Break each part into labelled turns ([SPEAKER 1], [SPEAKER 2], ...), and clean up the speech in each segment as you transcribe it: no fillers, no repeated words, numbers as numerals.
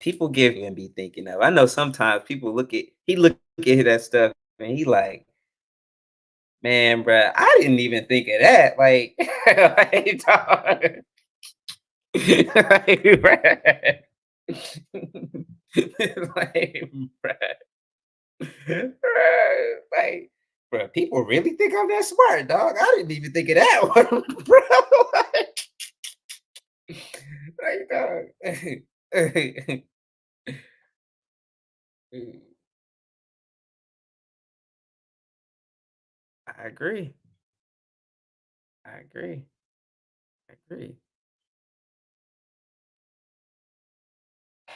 [SPEAKER 1] people give and be thinking of. I know sometimes people look at that stuff and he like, man, bruh, I didn't even think of that. Like, like, dog, like, bruh. Like, bruh. Like, bro, people really think I'm that smart, dog. I didn't even think of that one, bro. Like, dog. I agree. I agree. I agree.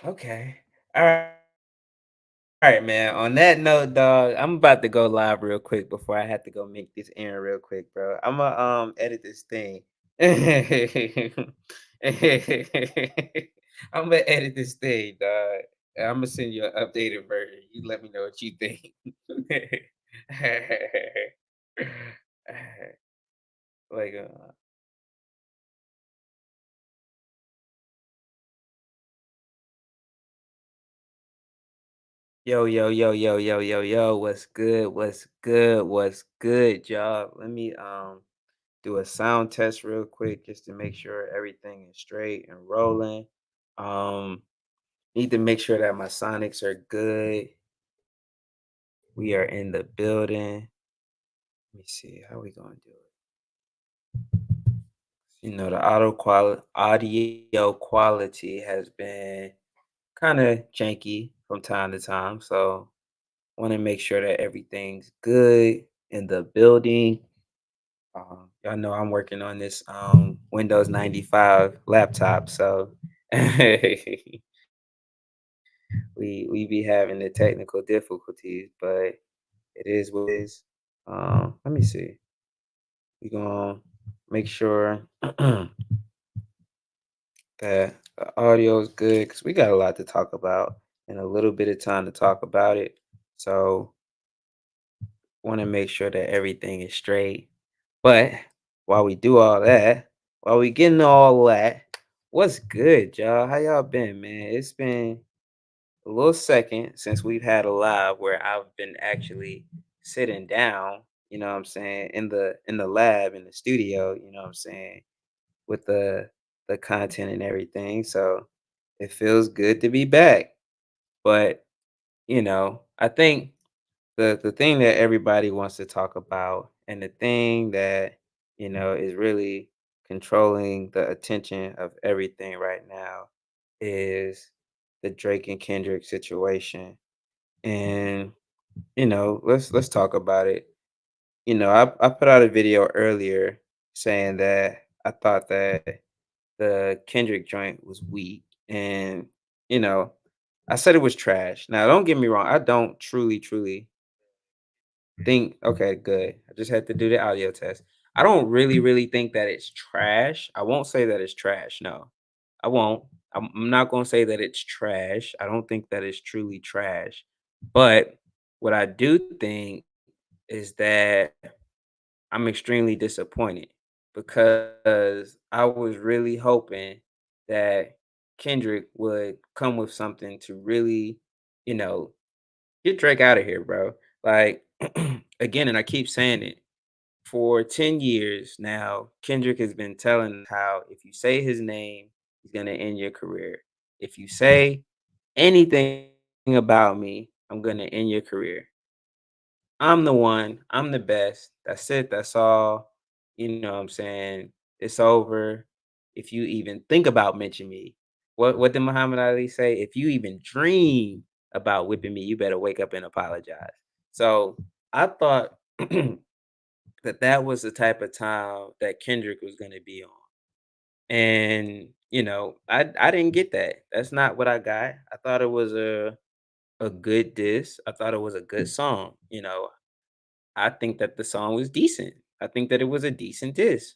[SPEAKER 1] Okay. All right. All right, man. On that note, dog, I'm about to go live real quick before I have to go make this errand real quick, bro. I'm gonna edit this thing. I'm gonna edit this thing, dog. I'm gonna send you an updated version. You let me know what you think. like, yo, yo, yo, yo, yo, yo, yo. What's good? What's good? What's good, y'all? Let me do a sound test real quick just to make sure everything is straight and rolling. Um, Need to make sure that my sonics are good. We are in the building. Let me see how we gonna do it. You know, the audio quality has been kind of janky from time to time, so want to make sure that everything's good in the building. Y'all know I'm working on this Windows 95 laptop, so we be having the technical difficulties, but it is what it is. Let me see. We gonna make sure that the audio is good because we got a lot to talk about and a little bit of time to talk about it. So want to make sure that everything is straight. But while we do all that, while we getting all that, what's good, y'all? How y'all been, man? It's been a little second since we've had a live where I've been actually sitting down, you know what I'm saying, in the lab, in the studio, you know what I'm saying, with the content and everything. So it feels good to be back. But, I think the thing that everybody wants to talk about and the thing that, is really controlling the attention of everything right now is the Drake and Kendrick situation. And, let's talk about it. I put out a video earlier saying that I thought that the Kendrick joint was weak. And, you know, I said it was trash. Now, don't get me wrong. I don't truly think, okay, good. I just had to do the audio test. I don't really think that it's trash. I won't say that it's trash. No, I won't. I'm not going to say that it's trash. I don't think that it's truly trash. But what I do think is that I'm extremely disappointed because I was really hoping that Kendrick would come with something to really, you know, get Drake out of here, bro. Like, again, and I keep saying it for 10 years now, Kendrick has been telling how if you say his name, he's going to end your career. If you say anything about me, I'm going to end your career. I'm the one. I'm the best. That's it. That's all. You know what I'm saying? It's over. If you even think about mentioning me, what did Muhammad Ali say? If you even dream about whipping me, you better wake up and apologize. So I thought that was the type of time that Kendrick was going to be on. And I didn't get that. That's not what I got. I thought it was a good diss. I thought it was a good song. I think that the song was decent. I think that it was a decent diss.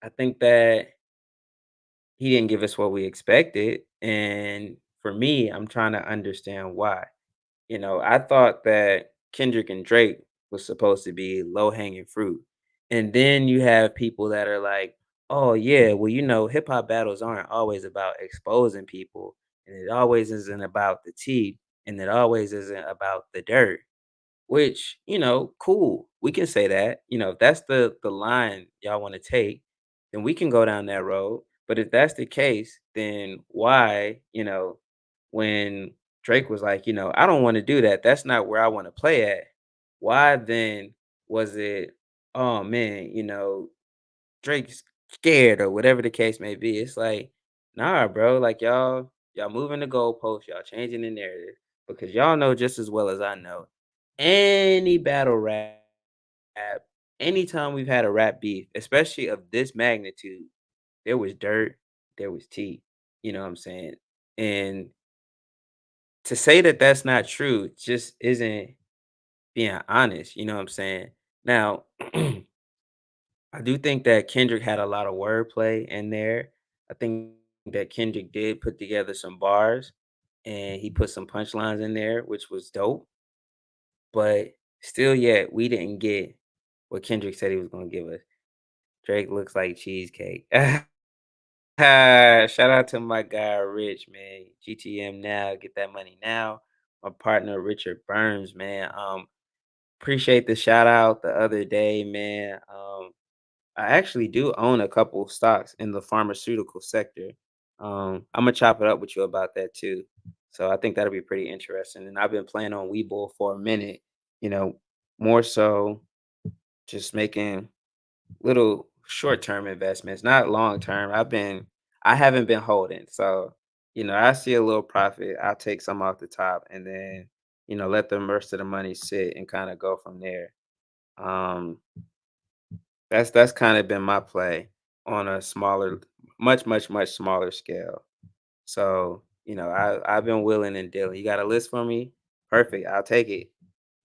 [SPEAKER 1] I think that he didn't give us what we expected. And for me, I'm trying to understand why. I thought that Kendrick and Drake was supposed to be low hanging fruit. And then you have people that are like, oh, yeah, well, hip hop battles aren't always about exposing people. and it always isn't about the tea, and it always isn't about the dirt. Which, cool. We can say that. If that's the line y'all want to take, then we can go down that road. But if that's the case, then why, when Drake was like, I don't want to do that. That's not where I want to play at. Why then was it, oh man, Drake's scared or whatever the case may be? It's like, nah, bro. Like y'all moving the goalposts, y'all changing the narrative because y'all know just as well as I know. Any battle rap, anytime we've had a rap beef, especially of this magnitude, there was dirt, there was tea. You know what I'm saying? And to say that that's not true just isn't being honest. You know what I'm saying? Now, I do think that Kendrick had a lot of wordplay in there. I think that Kendrick did put together some bars and he put some punchlines in there, which was dope. But still, yet we didn't get what Kendrick said he was gonna give us. Drake looks like cheesecake. Shout out to my guy Rich, man. GTM now, get that money now. My partner Richard Burns, man. Appreciate the shout out the other day, man. I actually do own a couple stocks in the pharmaceutical sector. I'm gonna chop it up with you about that too. So I think that'll be pretty interesting. And I've been playing on Webull for a minute, you know, more so just making little short-term investments, not long-term. I haven't been holding. So, I see a little profit, I'll take some off the top and then, let the rest of the money sit and kind of go from there. Um, that's kind of been my play on a smaller, much, much, much smaller scale. So, I've been willing and dealing. You got a list for me? Perfect. I'll take it.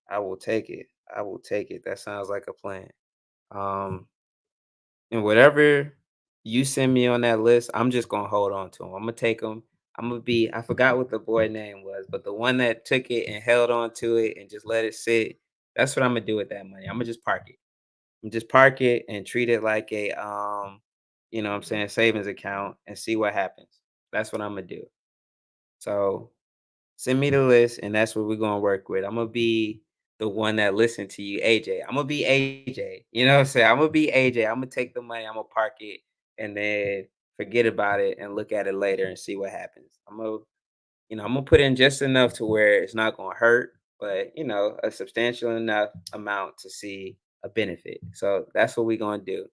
[SPEAKER 1] I will take it. I will take it. That sounds like a plan. Um, and whatever you send me on that list, I'm just gonna hold on to them. I'm gonna take them. I'm gonna be. I forgot what the boy name was, but the one that took it and held on to it and just let it sit. That's what I'm gonna do with that money. I'm gonna just park it. Just park it and treat it like a what I'm saying, savings account and see what happens. That's what I'm gonna do. So send me the list and that's what we're gonna work with. I'm gonna be the one that listened to you, AJ. I'm gonna be AJ. You know what I'm saying? I'm gonna be AJ. I'm gonna take the money, I'm gonna park it and then forget about it and look at it later and see what happens. I'm gonna put in just enough to where it's not gonna hurt, but a substantial enough amount to see a benefit. So that's what we're gonna do.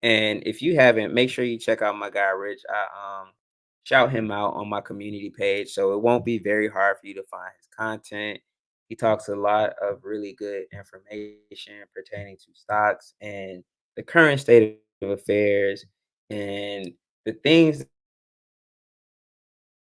[SPEAKER 1] And if you haven't, make sure you check out my guy Rich. I shout him out on my community page, so it won't be very hard for you to find his content. He talks a lot of really good information pertaining to stocks and the current state of affairs and the things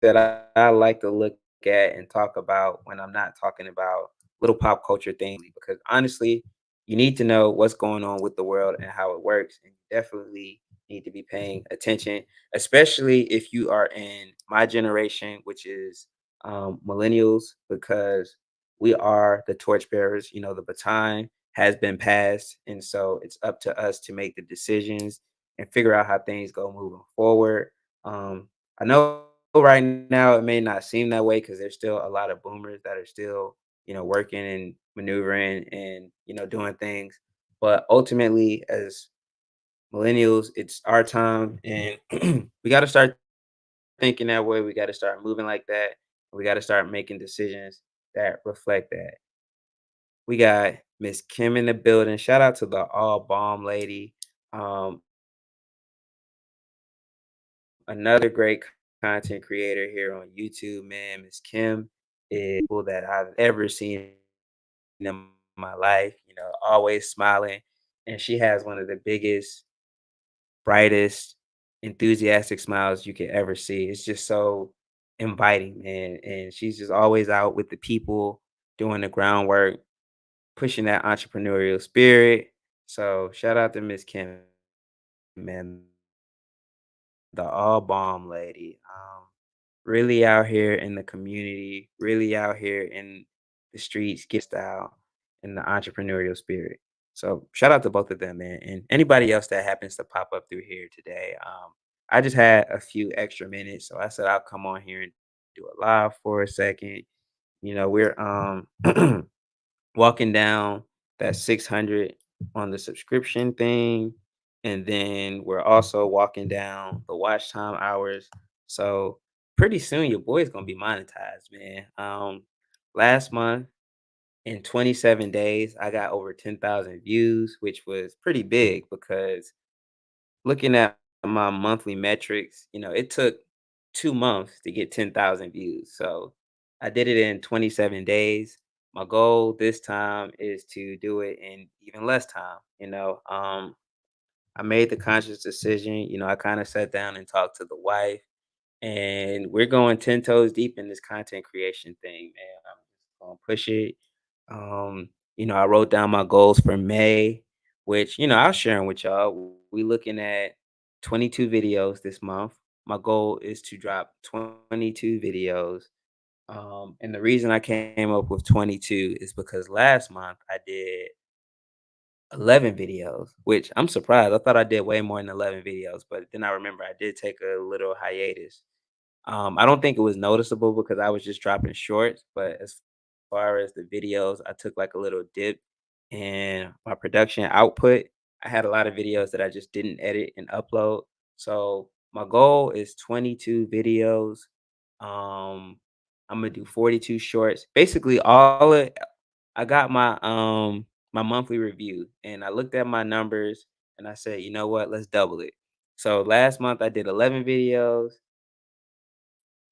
[SPEAKER 1] that I like to look at and talk about when I'm not talking about little pop culture things because honestly, you need to know what's going on with the world and how it works. And you definitely need to be paying attention, especially if you are in my generation, which is millennials, because we are the torchbearers. The baton has been passed. And so it's up to us to make the decisions and figure out how things go moving forward. I know right now it may not seem that way because there's still a lot of boomers that are still, working and maneuvering and, doing things. But ultimately, as millennials, it's our time and we got to start thinking that way. We got to start moving like that. We got to start making decisions that reflect that. We got Miss Kim in the building. Shout out to the all bomb lady. Um, Another great content creator here on YouTube, man. Miss Kim is people that I've ever seen in my life, always smiling. And she has one of the biggest, brightest, enthusiastic smiles you could ever see. It's just so inviting, man. And she's just always out with the people doing the groundwork, pushing that entrepreneurial spirit. So shout out to Miss Kim, man. The all bomb lady. Really out here in the community, really out here in the streets, get style and the entrepreneurial spirit. So shout out to both of them, man. And anybody else that happens to pop up through here today. I just had a few extra minutes, so I said I'll come on here and do a live for a second. We're walking down that 600 on the subscription thing, and then we're also walking down the watch time hours. So pretty soon your boy's gonna be monetized, man. Last month in 27 days, I got over 10,000 views, which was pretty big because looking at my monthly metrics, it took 2 months to get 10,000 views. So I did it in 27 days. My goal this time is to do it in even less time. I made the conscious decision. I kind of sat down and talked to the wife, and we're going 10 toes deep in this content creation thing, man. I'm just gonna push it. I wrote down my goals for May, which, I'll share them with y'all. We looking at 22 videos this month. My goal is to drop 22 videos. And the reason I came up with 22 is because last month I did 11 videos, which I'm surprised. I thought I did way more than 11 videos, but then I remember I did take a little hiatus. I don't think it was noticeable because I was just dropping shorts, but as far as the videos, I took like a little dip in my production output. I had a lot of videos that I just didn't edit and upload. So my goal is 22 videos. Um, I'm gonna do 42 shorts. Basically, all of I got my monthly review, and I looked at my numbers and I said, you know what, let's double it. So last month I did 11 videos.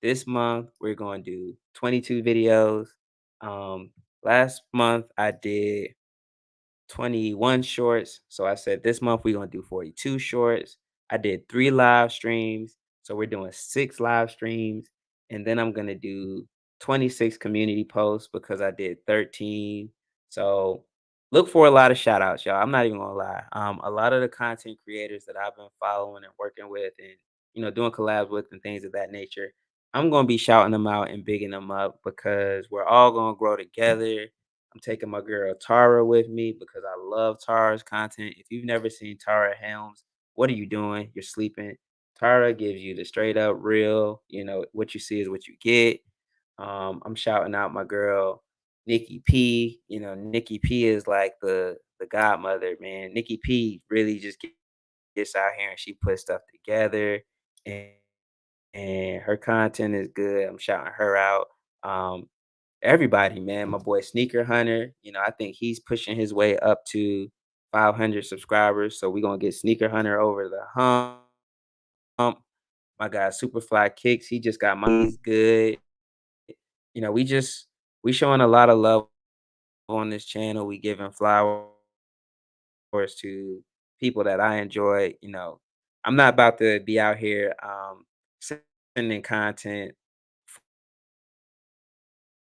[SPEAKER 1] This month, we're going to do 22 videos. Last month, I did 21 shorts. So I said this month we're gonna do 42 shorts. I did 3 live streams. So we're doing 6 live streams. And then I'm gonna do 26 community posts because I did 13. So look for a lot of shout outs, y'all. I'm not even gonna lie. A lot of the content creators that I've been following and working with and doing collabs with and things of that nature. I'm gonna be shouting them out and bigging them up because we're all gonna grow together. I'm taking my girl Tara with me because I love Tara's content. If you've never seen Tara Helms, what are you doing? You're sleeping. Tara gives you the straight up real, what you see is what you get. I'm shouting out my girl Nikki P. Nikki P is like the godmother, man. Nikki P really just gets out here and she puts stuff together, and her content is good. I'm shouting her out. Um, Everybody, man. My boy Sneaker Hunter, I think he's pushing his way up to 500 subscribers. So we're gonna get Sneaker Hunter over the hump. My guy Superfly Kicks, he just got money. He's good. We showing a lot of love on this channel. We giving flowers to people that I enjoy. I'm not about to be out here sending content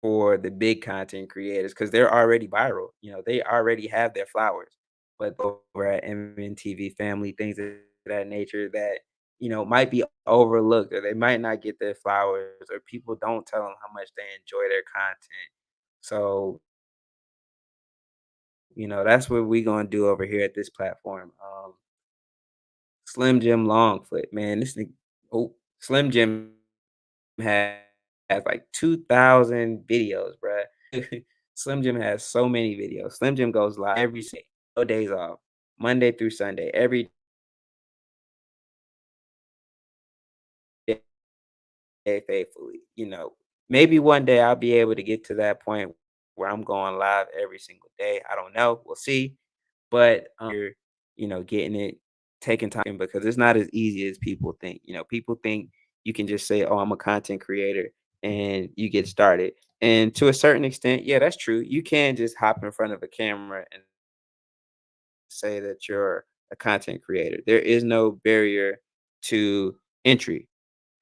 [SPEAKER 1] for the big content creators because they're already viral. They already have their flowers. But over at MNTV Family, things of that nature that might be overlooked, or they might not get their flowers, or people don't tell them how much they enjoy their content. So that's what we gonna do over here at this platform. Slim Jim Longfoot, man, this thing. Oh, Slim Jim has like 2,000 videos, bruh. Slim Jim has so many videos. Slim Jim goes live every day, no days off, Monday through Sunday, every day faithfully. Maybe one day I'll be able to get to that point where I'm going live every single day. I don't know. We'll see. But you're, getting it, taking time because it's not as easy as people think. People think you can just say, "Oh, I'm a content creator," and you get started. And to a certain extent, yeah, that's true. You can just hop in front of a camera and say that you're a content creator. There is no barrier to entry.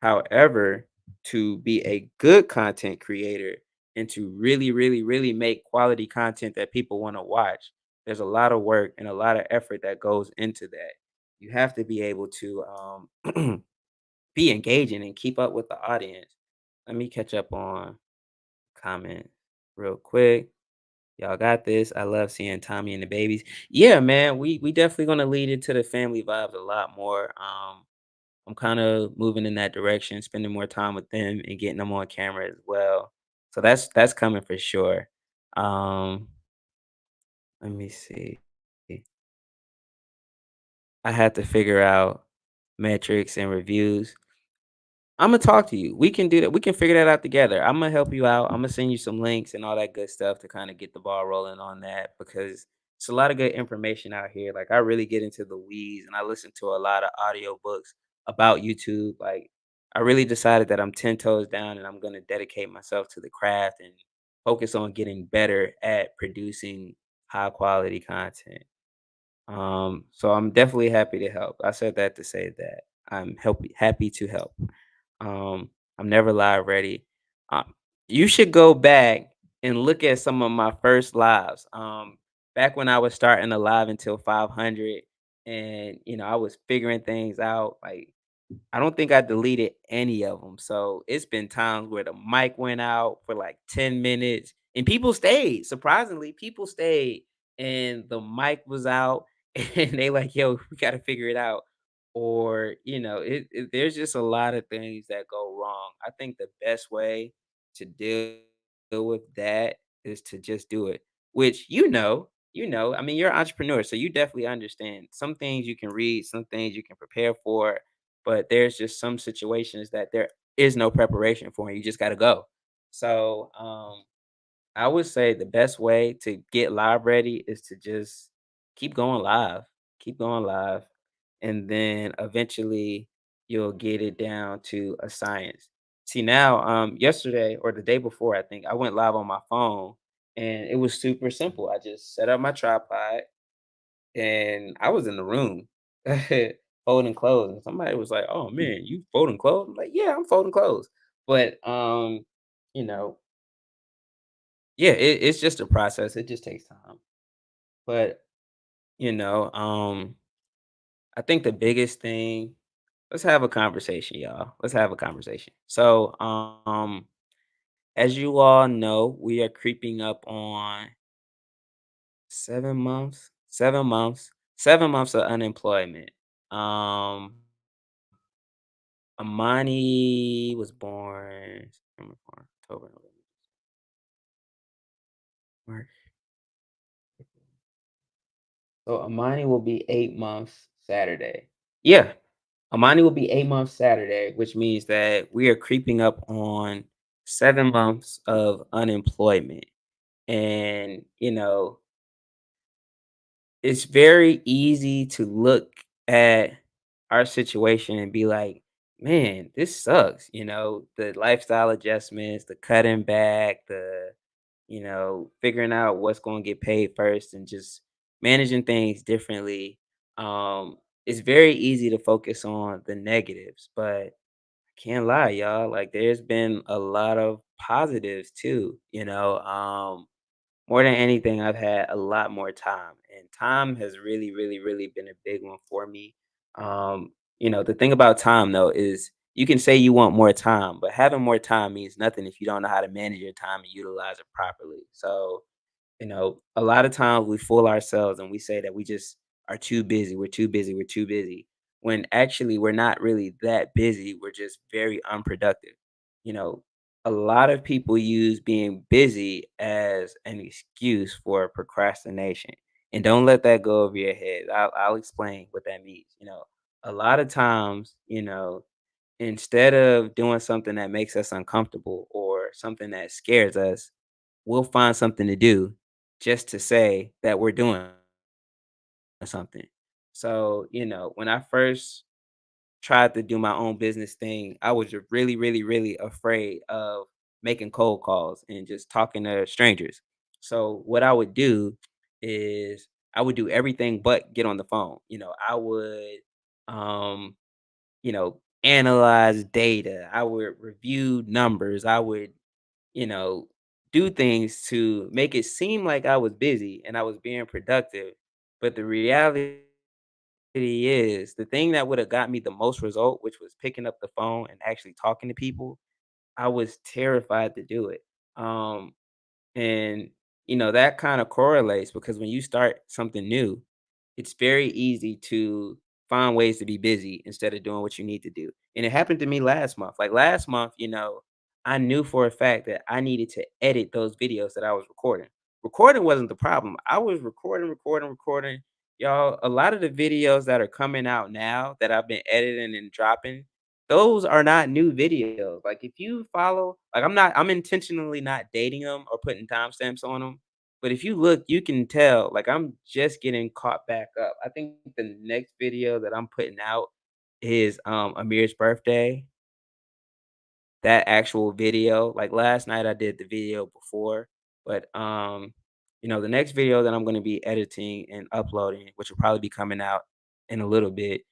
[SPEAKER 1] However, to be a good content creator and to really, really, really make quality content that people want to watch, there's a lot of work and a lot of effort that goes into that. You have to be able to be engaging and keep up with the audience. Let me catch up on comments real quick. Y'all got this. I love seeing Tommy and the babies. Yeah, man, we definitely gonna lead into the family vibes a lot more. I'm kind of moving in that direction, spending more time with them and getting them on camera as well. So that's coming for sure. Um, let me see. I had to figure out metrics and reviews. Imma talk to you. We can do that. We can figure that out together. Imma help you out. Imma send you some links and all that good stuff to kinda get the ball rolling on that because it's a lot of good information out here. Like, I really get into the weeds and I listen to a lot of audiobooks about YouTube. Like, I really decided that I'm 10 toes down and I'm gonna dedicate myself to the craft and focus on getting better at producing high quality content. So I'm definitely happy to help. I said that to say that I'm happy to help. I'm never live ready. Um, you should go back and look at some of my first lives. Back when I was starting a live until 500, and I was figuring things out. Like I don't think I deleted any of them. So it's been times where the mic went out for like 10 minutes and people stayed. Surprisingly, people stayed and the mic was out and they like, yo, we got to figure it out. Or, there's just a lot of things that go wrong. I think the best way to deal with that is to just do it, which I mean, you're an entrepreneur, so you definitely understand some things you can read, some things you can prepare for, but there's just some situations that there is no preparation for, and you just gotta go. So, I would say the best way to get live ready is to just keep going live, and then eventually you'll get it down to a science. See now, yesterday or the day before, I think I went live on my phone, and it was super simple. I just set up my tripod, and I was in the room folding clothes, and somebody was like, "Oh man, you folding clothes?" I'm like, "Yeah, I'm folding clothes." But you know, yeah, it's just a process. It just takes time. But you know, um, I think the biggest thing. Let's have a conversation, y'all. Let's have a conversation. So, as you all know, we are creeping up on 7 months, 7 months, 7 months of unemployment. Um, Amani was born September, October, November, March. So Amani will be 8 months Saturday. Yeah, Amani will be 8 months Saturday, which means that we are creeping up on 7 months of unemployment. And, it's very easy to look at our situation and be like, man, this sucks. The lifestyle adjustments, the cutting back, figuring out what's going to get paid first and just managing things differently. It's very easy to focus on the negatives, but I can't lie, y'all. Like, there's been a lot of positives too. More than anything, I've had a lot more time, and time has really, really, really been a big one for me. The thing about time though is you can say you want more time, but having more time means nothing if you don't know how to manage your time and utilize it properly. So, a lot of times we fool ourselves and we say that we just are too busy. We're too busy. We're too busy. When actually we're not really that busy. We're just very unproductive. You know, a lot of people use being busy as an excuse for procrastination. And don't let that go over your head. I'll explain what that means. A lot of times, instead of doing something that makes us uncomfortable or something that scares us, we'll find something to do just to say that we're doing something. So, when I first tried to do my own business thing, I was really, really, really afraid of making cold calls and just talking to strangers. So, what I would do is I would do everything but get on the phone. I would, um, analyze data. I would review numbers. I would you know, do things to make it seem like I was busy and I was being productive. But the reality is, the thing that would have got me the most result, which was picking up the phone and actually talking to people, I was terrified to do it. And that kind of correlates because when you start something new, it's very easy to find ways to be busy instead of doing what you need to do. And it happened to me last month. Like last month, I knew for a fact that I needed to edit those videos that I was recording. Recording wasn't the problem. I was recording. Y'all, a lot of the videos that are coming out now that I've been editing and dropping, those are not new videos. Like if you follow, like I'm intentionally not dating them or putting timestamps on them. But if you look, you can tell, like I'm just getting caught back up. I think the next video that I'm putting out is Amir's birthday. That actual video. Like last night I did the video before, but the next video that I'm gonna be editing and uploading, which will probably be coming out in a little bit,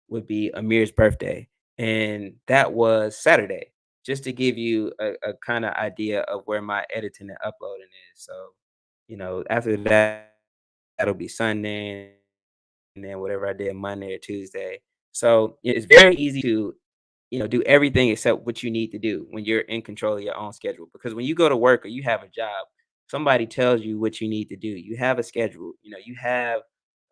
[SPEAKER 1] would be Amir's birthday. And that was Saturday, just to give you a kind of idea of where my editing and uploading is. So, after that, that'll be Sunday, and then whatever I did Monday or Tuesday. So it's very easy to do everything except what you need to do when you're in control of your own schedule. Because when you go to work or you have a job, somebody tells you what you need to do. You have a schedule, you have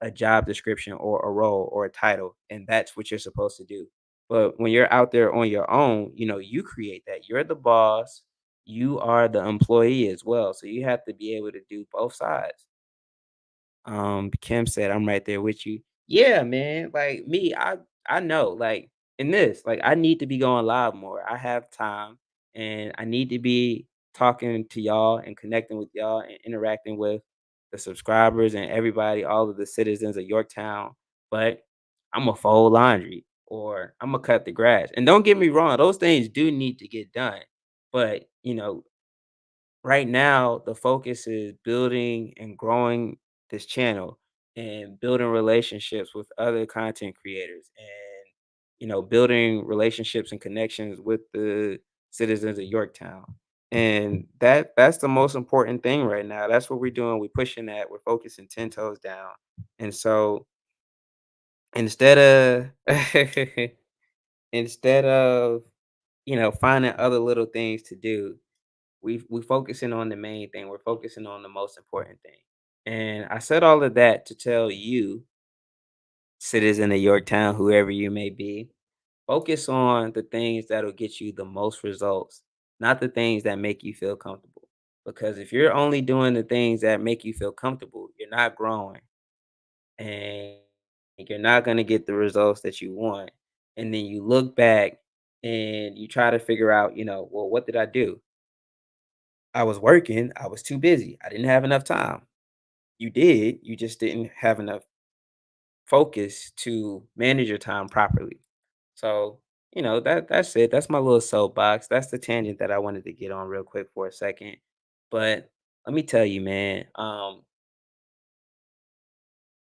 [SPEAKER 1] a job description or a role or a title, and that's what you're supposed to do. But when you're out there on your own, you create that. You're the boss, you are the employee as well. So you have to be able to do both sides. Kim said, "I'm right there with you." Yeah, man. Like me, I know, like in this, like I need to be going live more. I have time and I need to be talking to y'all and connecting with y'all and interacting with the subscribers and everybody, all of the citizens of Yorktown. But I'm gonna fold laundry or I'm gonna cut the grass. And don't get me wrong, those things do need to get done. But right now the focus is building and growing this channel and building relationships with other content creators and building relationships and connections with the citizens of Yorktown. And that's the most important thing right now. That's what we're doing. We're pushing that. We're focusing 10 toes down. And so instead of instead of finding other little things to do, we focusing on the main thing. We're focusing on the most important thing. And I said all of that to tell you, citizen of Yorktown, whoever you may be, focus on the things that'll get you the most results, not the things that make you feel comfortable. Because if you're only doing the things that make you feel comfortable, you're not growing and you're not going to get the results that you want. And then you look back and you try to figure out, well, what did I do? I was working, I was too busy. I didn't have enough time. You did, you just didn't have enough focus to manage your time properly. So, that's it. That's my little soapbox. That's the tangent that I wanted to get on real quick for a second. But let me tell you, man,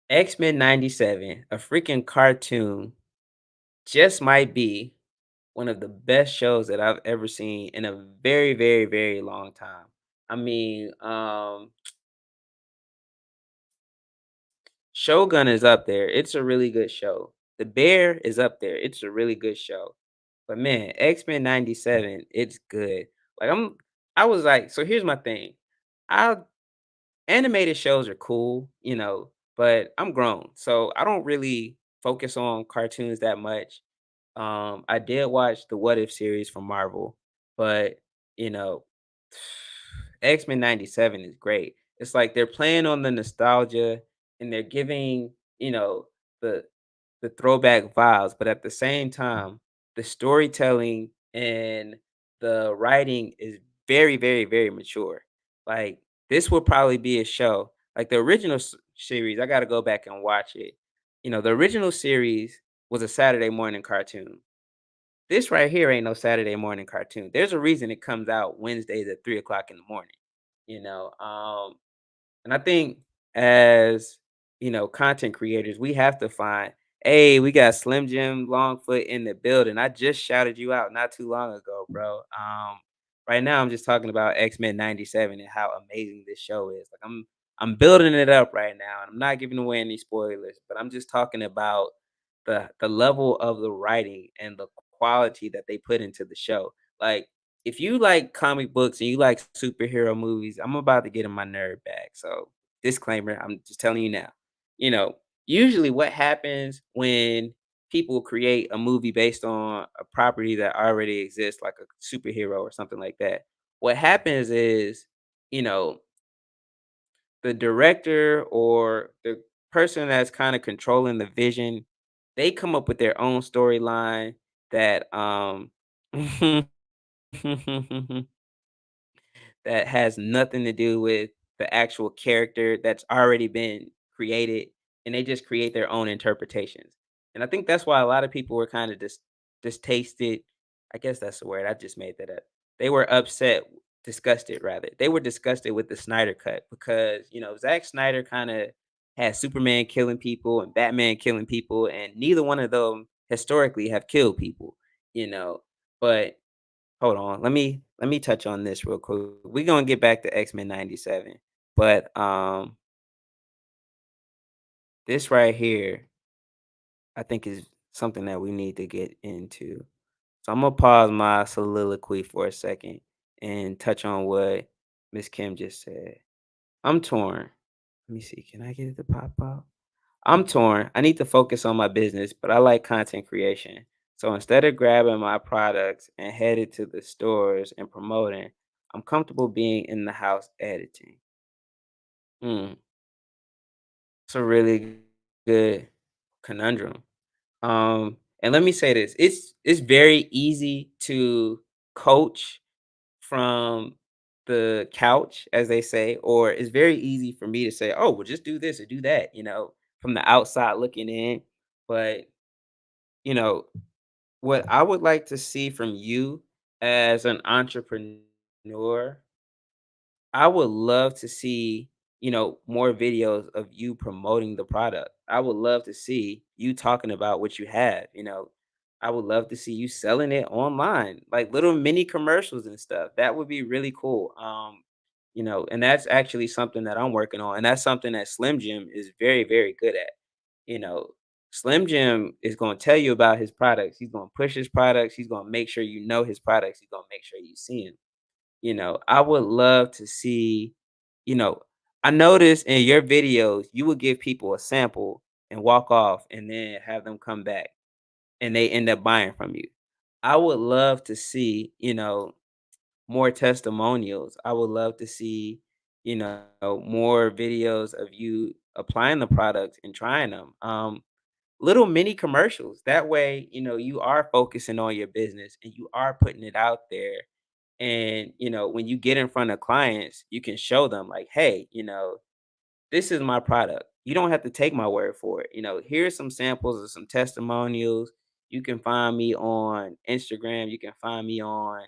[SPEAKER 1] X-Men 97, a freaking cartoon, just might be one of the best shows that I've ever seen in a very, very, very long time. I mean, Shogun is up there. It's a really good show. The Bear is up there. It's a really good show. But man, X-Men 97, it's good. Like I was like, so here's my thing. I Animated shows are cool, but I'm grown. So I don't really focus on cartoons that much. I did watch the What If series from Marvel, but you know, X-Men 97 is great. It's like they're playing on the nostalgia and they're giving, the the throwback vibes, but at the same time, the storytelling and the writing is very, very, very mature. Like this will probably be a show. Like the original series, I got to go back and watch it. The original series was a Saturday morning cartoon. This right here ain't no Saturday morning cartoon. There's a reason it comes out Wednesdays at 3 o'clock in the morning. You know, and I think as content creators, we have to find, hey, we got Slim Jim Longfoot in the building. I just shouted you out not too long ago, bro. Right now I'm just talking about X-Men 97 and how amazing this show is. Like I'm building it up right now, and I'm not giving away any spoilers, but I'm just talking about the level of the writing and the quality that they put into the show. Like if you like comic books and you like superhero movies, I'm about to get in my nerd bag. So disclaimer, I'm just telling you now. You know, usually what happens when people create a movie based on a property that already exists, like a superhero or something like that, what happens is, you know, the director or the person that's kind of controlling the vision, they come up with their own storyline that that has nothing to do with the actual character that's already been created, and they just create their own interpretations. And I think that's why a lot of people were kind of distasted. I guess that's the word. I just made that up. They were upset, disgusted rather. They were disgusted with the Snyder cut because, Zack Snyder kind of had Superman killing people and Batman killing people, and neither one of them historically have killed people, you know. But hold on. Let me touch on this real quick. We're gonna get back to X-Men 97. But this right here, I think is something that we need to get into. So I'm gonna pause my soliloquy for a second and touch on what Miss Kim just said. I'm torn. Let me see. Can I get it to pop up? I'm torn. I need to focus on my business, but I like content creation. So instead of grabbing my products and headed to the stores and promoting, I'm comfortable being in the house editing. Mm, it's a really good conundrum. And let me say this: it's very easy to coach from the couch, as they say, or it's very easy for me to say, "Oh, well, just do this or do that," from the outside looking in. But you know, what I would like to see from you as an entrepreneur, I would love to see, more videos of you promoting the product. I would love to see you talking about what you have. I would love to see you selling it online, like little mini commercials and stuff. That would be really cool. And that's actually something that I'm working on. And that's something that Slim Jim is very, very good at. You know, Slim Jim is going to tell you about his products. He's going to push his products. He's going to make sure you know his products. He's going to make sure you see him. I would love to see, you know, I noticed in your videos, you would give people a sample and walk off and then have them come back and they end up buying from you. I would love to see, more testimonials. I would love to see, more videos of you applying the products and trying them. Little mini commercials. That way, you are focusing on your business and you are putting it out there. And, when you get in front of clients, you can show them, like, hey, this is my product. You don't have to take my word for it. Here's some samples of some testimonials. You can find me on Instagram. You can find me on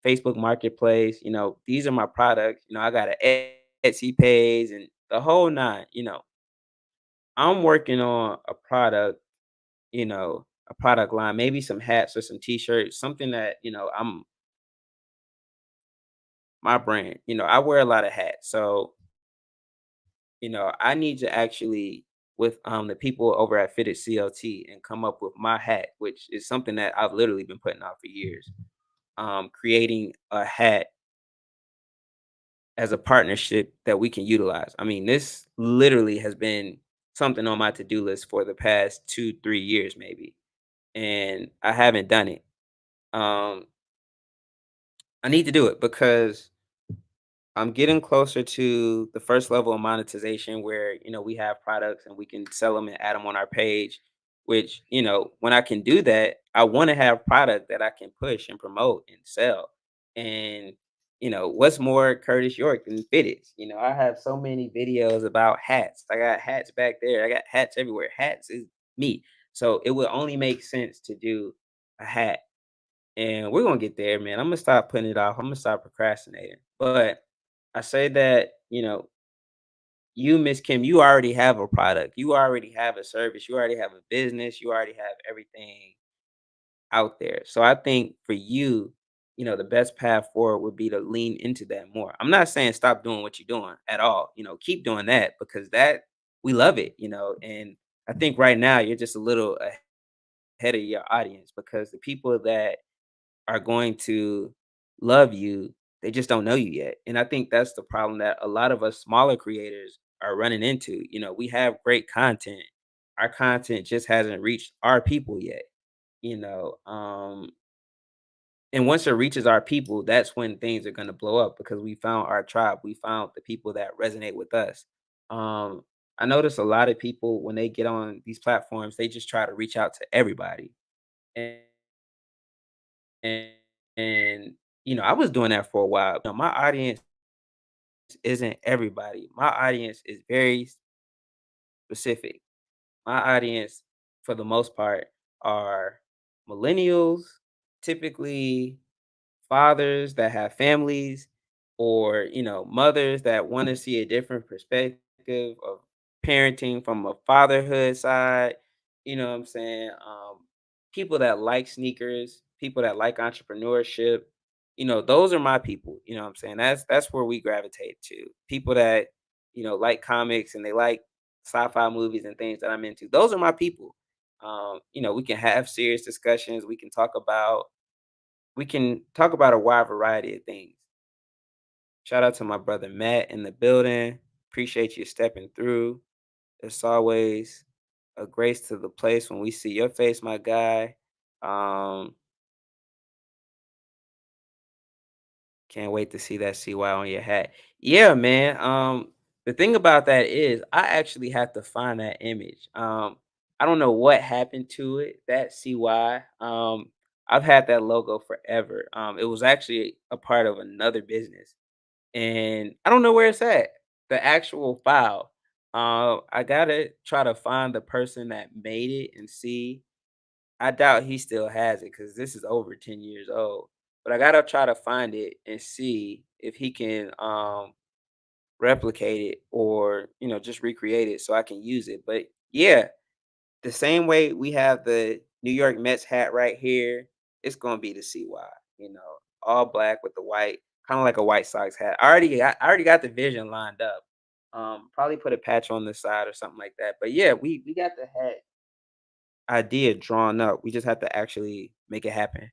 [SPEAKER 1] Facebook Marketplace. These are my products. I got an Etsy page and the whole nine. I'm working on a product line, maybe some hats or some t-shirts, something that, I'm my brand. I wear a lot of hats. So, I need to actually with the people over at Fitted CLT and come up with my hat, which is something that I've literally been putting out for years. Creating a hat as a partnership that we can utilize. I mean, this literally has been something on my to-do list for the past 2, 3 years, maybe. And I haven't done it. Um, I need to do it because I'm getting closer to the first level of monetization where, we have products and we can sell them and add them on our page, which, when I can do that, I want to have product that I can push and promote and sell. And, what's more Curtis York than Fitted? I have so many videos about hats. I got hats back there. I got hats everywhere. Hats is me. So it would only make sense to do a hat. And we're gonna get there, man. I'm gonna stop putting it off. I'm gonna stop procrastinating. But I say that, you, Miss Kim, you already have a product. You already have a service. You already have a business. You already have everything out there. So I think for you, the best path forward would be to lean into that more. I'm not saying stop doing what you're doing at all. Keep doing that because that we love it. And I think right now you're just a little ahead of your audience because the people that are going to love you, they just don't know you yet. And I think that's the problem that a lot of us smaller creators are running into. We have great content. our content just hasn't reached our people yet, you know. And once it reaches our people, that's when things are gonna blow up because we found our tribe. We found the people that resonate with us. Um, I notice a lot of people when they get on these platforms, they just try to reach out to everybody. And and, and I was doing that for a while. My audience isn't everybody. My audience is very specific. My audience, for the most part, are millennials, typically fathers that have families, or mothers that want to see a different perspective of parenting from a fatherhood side. What I'm saying? People that like sneakers, people that like entrepreneurship. Those are my people. What I'm saying? That's where we gravitate to. People that like comics and they like sci-fi movies and things that I'm into. Those are my people. We can have serious discussions. We can talk about a wide variety of things. Shout out to my brother Matt in the building. Appreciate you stepping through. It's always a grace to the place when we see your face, my guy. Um, can't wait to see that CY on your hat. Yeah, man. The thing about that is I actually have to find that image. I don't know what happened to it, that CY. I've had that logo forever. It was actually a part of another business and I don't know where it's at. The actual file. I gotta try to find the person that made it and see. I doubt he still has it because this is over 10 years old. But I gotta try to find it and see if he can replicate it or just recreate it so I can use it. But yeah, the same way we have the New York Mets hat right here, it's gonna be the CY, all black with the white, kind of like a White Sox hat. I already got the vision lined up. Probably put a patch on the side or something like that. But yeah, we got the hat idea drawn up. We just have to actually make it happen.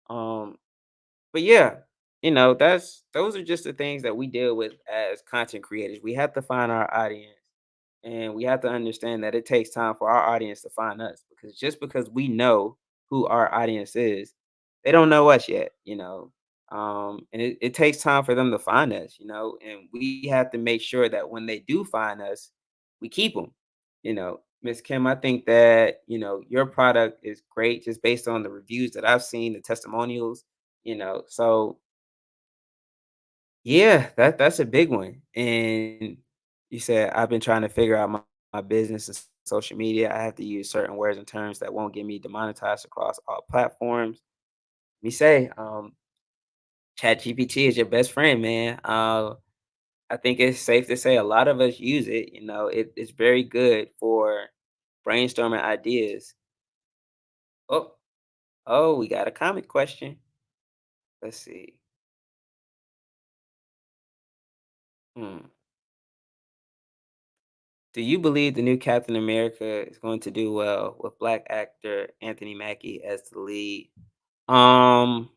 [SPEAKER 1] Um, but yeah, those are just the things that we deal with as content creators. We have to find our audience and we have to understand that it takes time for our audience to find us because just because we know who our audience is, they don't know us yet. And it takes time for them to find us, and we have to make sure that when they do find us, we keep them. Miss Kim, I think that, your product is great just based on the reviews that I've seen, the testimonials. So yeah, that's a big one. And you said I've been trying to figure out my business and social media. I have to use certain words and terms that won't get me demonetized across all platforms. Let me say, ChatGPT is your best friend, man. I think it's safe to say a lot of us use it. It's very good for brainstorming ideas. Oh, oh, we got a comment question. Let's see. Hmm. Do you believe the new Captain America is going to do well with black actor Anthony Mackie as the lead? Um,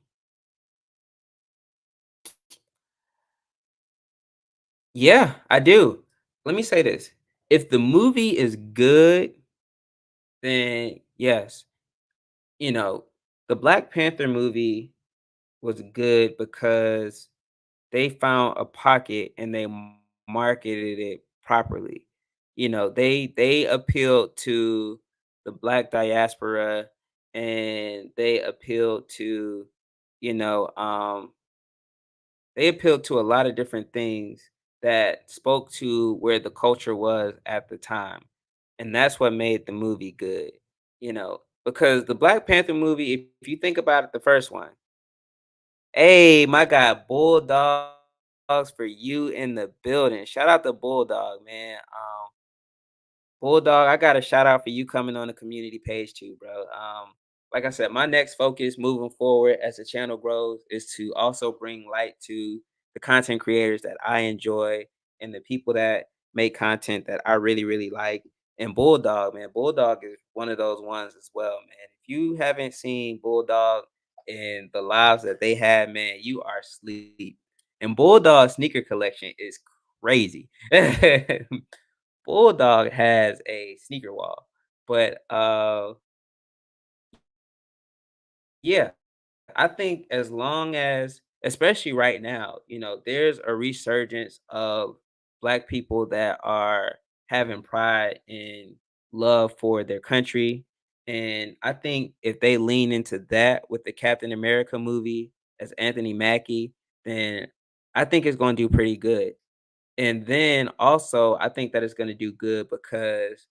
[SPEAKER 1] yeah, I do. Let me say this. If the movie is good, then yes. You know, the Black Panther movie was good because they found a pocket and they marketed it properly. They appealed to the black diaspora and you know, um, they appealed to a lot of different things that spoke to where the culture was at the time. And that's what made the movie good. Because the Black Panther movie, if you think about it, the first one, hey, my guy, Bulldogs for you in the building. Shout out to Bulldog, man. Bulldog, I got a shout out for you coming on the community page too, bro. Like I said, my next focus moving forward as the channel grows is to also bring light to the content creators that I enjoy and the people that make content that I really, really like. And Bulldog, man, Bulldog is one of those ones as well, man. If you haven't seen Bulldog and the lives that they had, man, you are asleep. And Bulldog sneaker collection is crazy. Bulldog has a sneaker wall. But yeah, I think as long as, especially right now, there's a resurgence of black people that are having pride and love for their country. And I think if they lean into that with the Captain America movie as Anthony Mackie, then I think it's going to do pretty good. And then also, I think that it's gonna do good because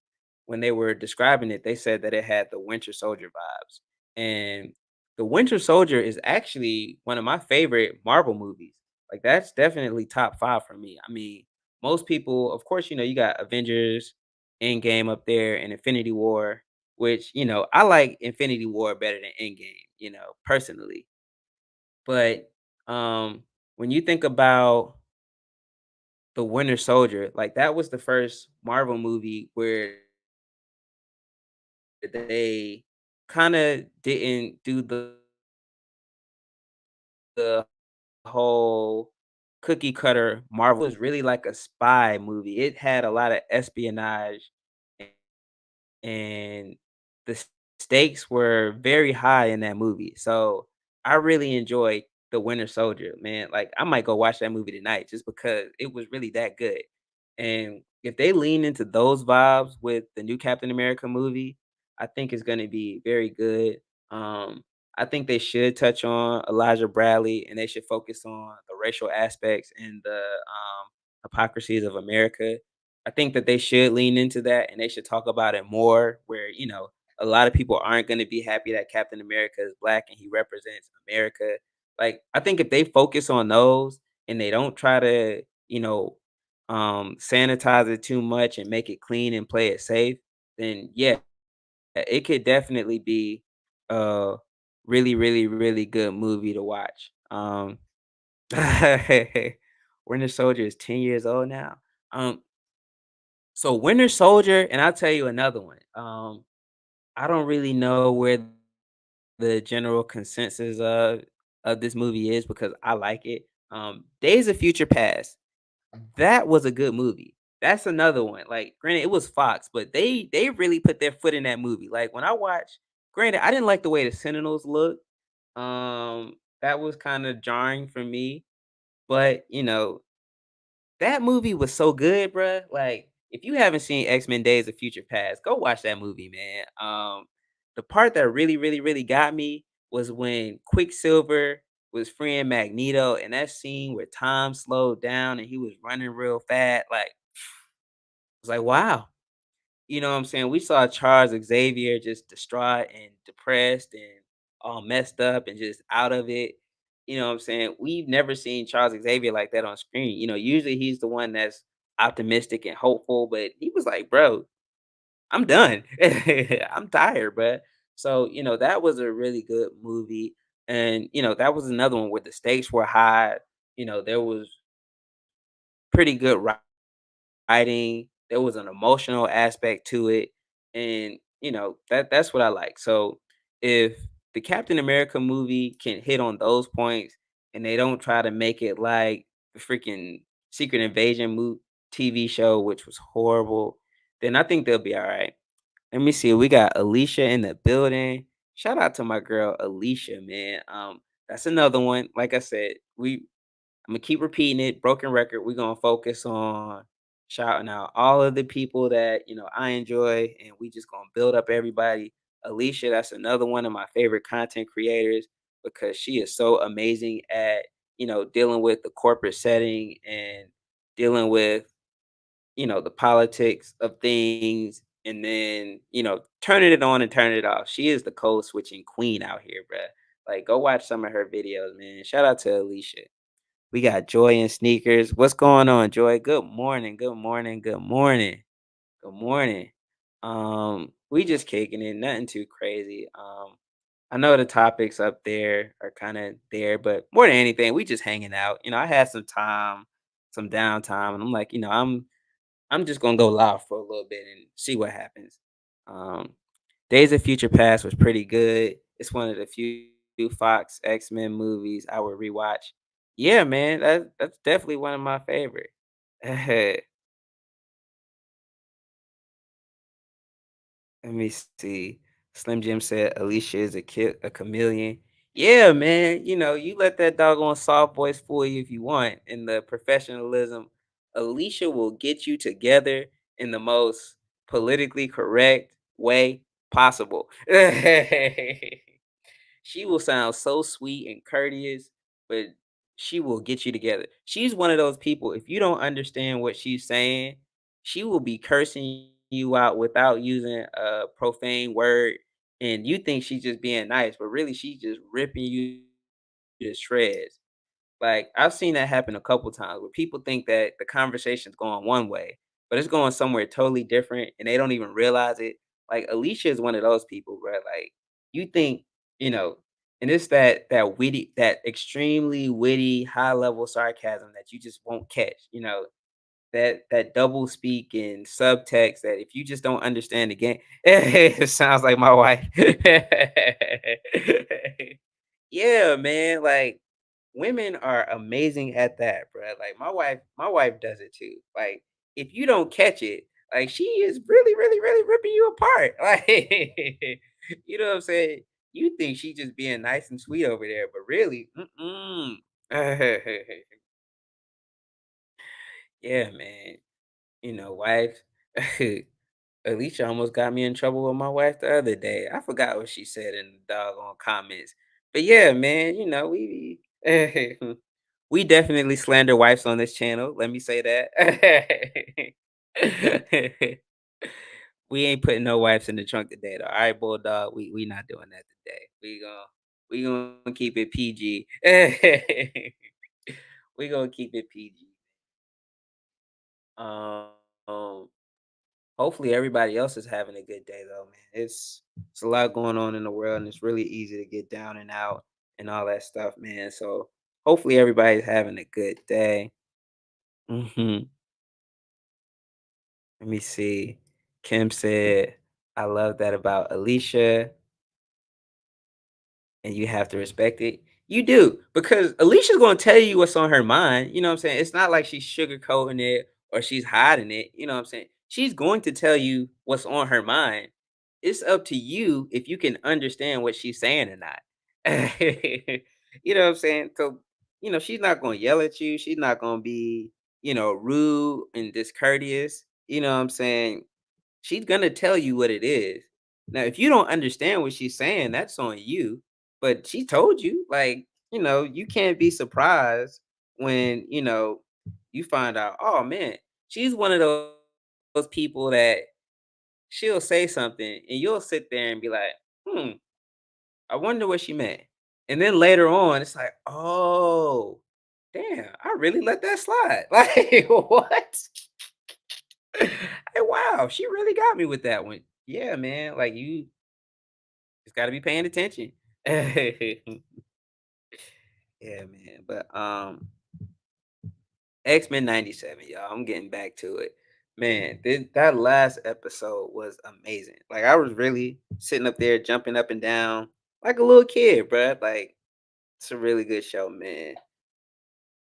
[SPEAKER 1] when they were describing it, they said that it had the Winter Soldier vibes. And the Winter Soldier is actually one of my favorite Marvel movies. Like that's definitely top 5 for me. I mean, most people, of course, you got Avengers, Endgame up there, and Infinity War, which, I like Infinity War better than Endgame, personally. But when you think about the Winter Soldier, like, that was the first Marvel movie where they kinda didn't do the whole cookie cutter Marvel. It was really like a spy movie. It had a lot of espionage and the stakes were very high in that movie. So I really enjoyed The Winter Soldier, man. Like I might go watch that movie tonight just because it was really that good. And if they lean into those vibes with the new Captain America movie, I think it's going to be very good. I think they should touch on Elijah Bradley and they should focus on the racial aspects and the hypocrisies of America. I think that they should lean into that and they should talk about it more where, a lot of people aren't going to be happy that Captain America is black and he represents America. Like I think if they focus on those and they don't try to, sanitize it too much and make it clean and play it safe, then yeah, it could definitely be a really, really, really good movie to watch. Winter Soldier is 10 years old now. Um, so Winter Soldier, and I'll tell you another one. I don't really know where the general consensus of this movie is because I like it. Days of Future Past. That was a good movie. That's another one. Like, granted, it was Fox, but they really put their foot in that movie. Like when I watched, granted, I didn't like the way the Sentinels looked. That was kind of jarring for me. But that movie was so good, bruh. Like, if you haven't seen X-Men Days of Future Past, go watch that movie, man. The part that really, really, really got me was when Quicksilver was freeing Magneto, and that scene where time slowed down and he was running real fast. Like, I was like, wow. You know what I'm saying? We saw Charles Xavier just distraught and depressed and all messed up and just out of it. You know what I'm saying? We've never seen Charles Xavier like that on screen. Usually he's the one that's optimistic and hopeful, but he was like, bro, I'm done. I'm tired, bro. So, that was a really good movie. And, that was another one where the stakes were high. There was pretty good writing, there was an emotional aspect to it, and that's what I like. So if the Captain America movie can hit on those points and they don't try to make it like the freaking Secret Invasion TV show, which was horrible, then I think they'll be all right. Let me see. We got Alicia in the building. Shout out to my girl Alicia, man. That's another one. Like I said, I'm gonna keep repeating it. Broken record. We're gonna focus on shouting out all of the people that I enjoy, and we just gonna build up everybody. Alicia, that's another one of my favorite content creators because she is so amazing at dealing with the corporate setting and dealing with the politics of things, and then turning it on and turning it off. She is the code switching queen out here, bruh. Like, go watch some of her videos, man. Shout out to Alicia. We got Joy in sneakers. What's going on, Joy? Good morning. Good morning. Good morning. Good morning. We just kicking it, nothing too crazy. I know the topics up there are kind of there, but more than anything, we just hanging out. I had some time, some downtime, and I'm like, I'm just gonna go live for a little bit and see what happens. Um, Days of Future Past was pretty good. It's one of the few Fox X-Men movies I would rewatch. Yeah, man, that's definitely one of my favorite. Let me see. Slim Jim said Alicia is a chameleon. Yeah, man. You let that doggone soft voice fool you if you want. In the professionalism, Alicia will get you together in the most politically correct way possible. She will sound so sweet and courteous, but she will get you together. She's one of those people, if you don't understand what she's saying, she will be cursing you out without using a profane word. And you think she's just being nice, but really she's just ripping you to shreds. Like, I've seen that happen a couple times where people think that the conversation's going one way, but it's going somewhere totally different and they don't even realize it. Like, Alicia is one of those people, where like you think, you know, and it's that witty, that extremely witty, high level sarcasm that you just won't catch. That double speak and subtext that if you just don't understand the game, it sounds like my wife. Yeah, man. Like, women are amazing at that, bruh. Like, my wife does it too. Like, if you don't catch it, like, she is really, really, really ripping you apart. Like, you know what I'm saying? You think she just being nice and sweet over there, but really, mm-mm. Yeah, man. Wife. Alicia almost got me in trouble with my wife the other day. I forgot what she said in the doggone comments. But yeah, man, we we definitely slander wives on this channel. Let me say that. We ain't putting no wives in the trunk today, though. All right, bulldog. We not doing that today. We gonna keep it PG. We gonna keep it PG. Um, Hopefully everybody else is having a good day though, man. It's a lot going on in the world and it's really easy to get down and out and all that stuff, man. So hopefully everybody's having a good day. hmm Let me see. Kim said, I love that about Alicia. And you have to respect it. You do, because Alicia's gonna tell you what's on her mind. You know what I'm saying? It's not like she's sugarcoating it or she's hiding it. You know what I'm saying? She's going to tell you what's on her mind. It's up to you if you can understand what she's saying or not. You know what I'm saying? So, she's not gonna yell at you. She's not gonna be, rude and discourteous. You know what I'm saying? She's gonna tell you what it is. Now, if you don't understand what she's saying, that's on you. But she told you, like, you can't be surprised when, you find out, oh man, she's one of those people that she'll say something and you'll sit there and be like, I wonder what she meant. And then later on, it's like, oh, damn, I really let that slide. Like, what? Hey, wow, she really got me with that one. Yeah, man. Like, you just got to be paying attention. Yeah, man. But X-Men 97, y'all. I'm getting back to it. Man, that last episode was amazing. Like, I was really sitting up there jumping up and down like a little kid, bruh. Like, it's a really good show, man.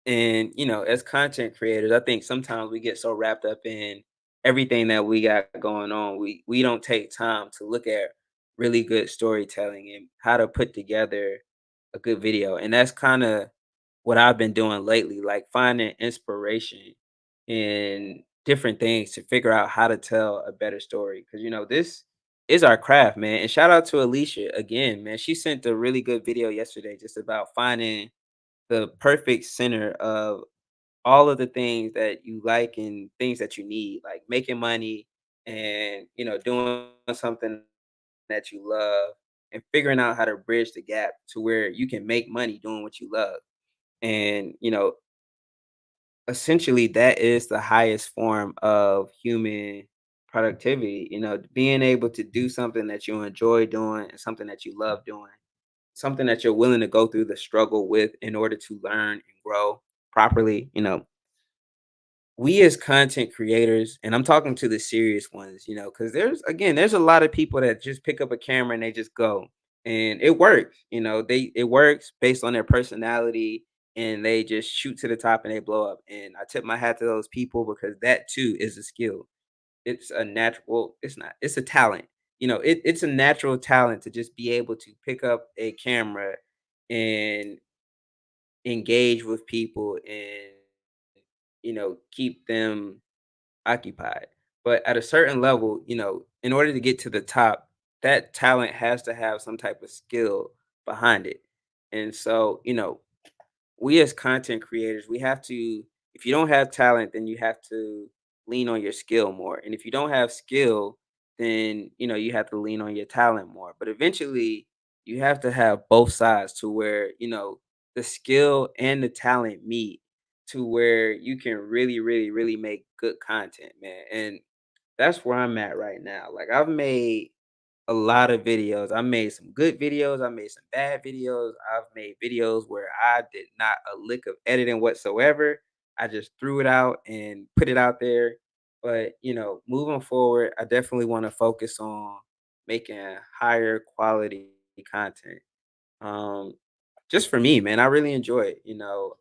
[SPEAKER 1] And, as content creators, I think sometimes we get so wrapped up in everything that we got going on. We don't take time to look at really good storytelling and how to put together a good video. And that's kind of what I've been doing lately, like finding inspiration in different things to figure out how to tell a better story. Cause this is our craft, man. And shout out to Alicia again, man. She sent a really good video yesterday just about finding the perfect center of all of the things that you like and things that you need, like making money and doing something that you love and figuring out how to bridge the gap to where you can make money doing what you love. And essentially that is the highest form of human productivity, being able to do something that you enjoy doing and something that you love doing, something that you're willing to go through the struggle with in order to learn and grow properly. We as content creators, and I'm talking to the serious ones, because there's a lot of people that just pick up a camera and they just go, and it works. It works based on their personality, and they just shoot to the top and they blow up. And I tip my hat to those people because that too is a skill. It's a natural. Well, it's not. It's a talent. it's a natural talent to just be able to pick up a camera and engage with people and keep them occupied. But at a certain level, in order to get to the top, that talent has to have some type of skill behind it. And so, we as content creators, we have to, if you don't have talent, then you have to lean on your skill more. And if you don't have skill, then, you have to lean on your talent more. But eventually, you have to have both sides to where, the skill and the talent meet to where you can really, really, really make good content, man. And that's where I'm at right now. Like I've made a lot of videos. I made some good videos. I made some bad videos. I've made videos where I did not a lick of editing whatsoever. I just threw it out and put it out there. But, moving forward, I definitely want to focus on making higher quality content. Um, just for me, man, I really enjoy it.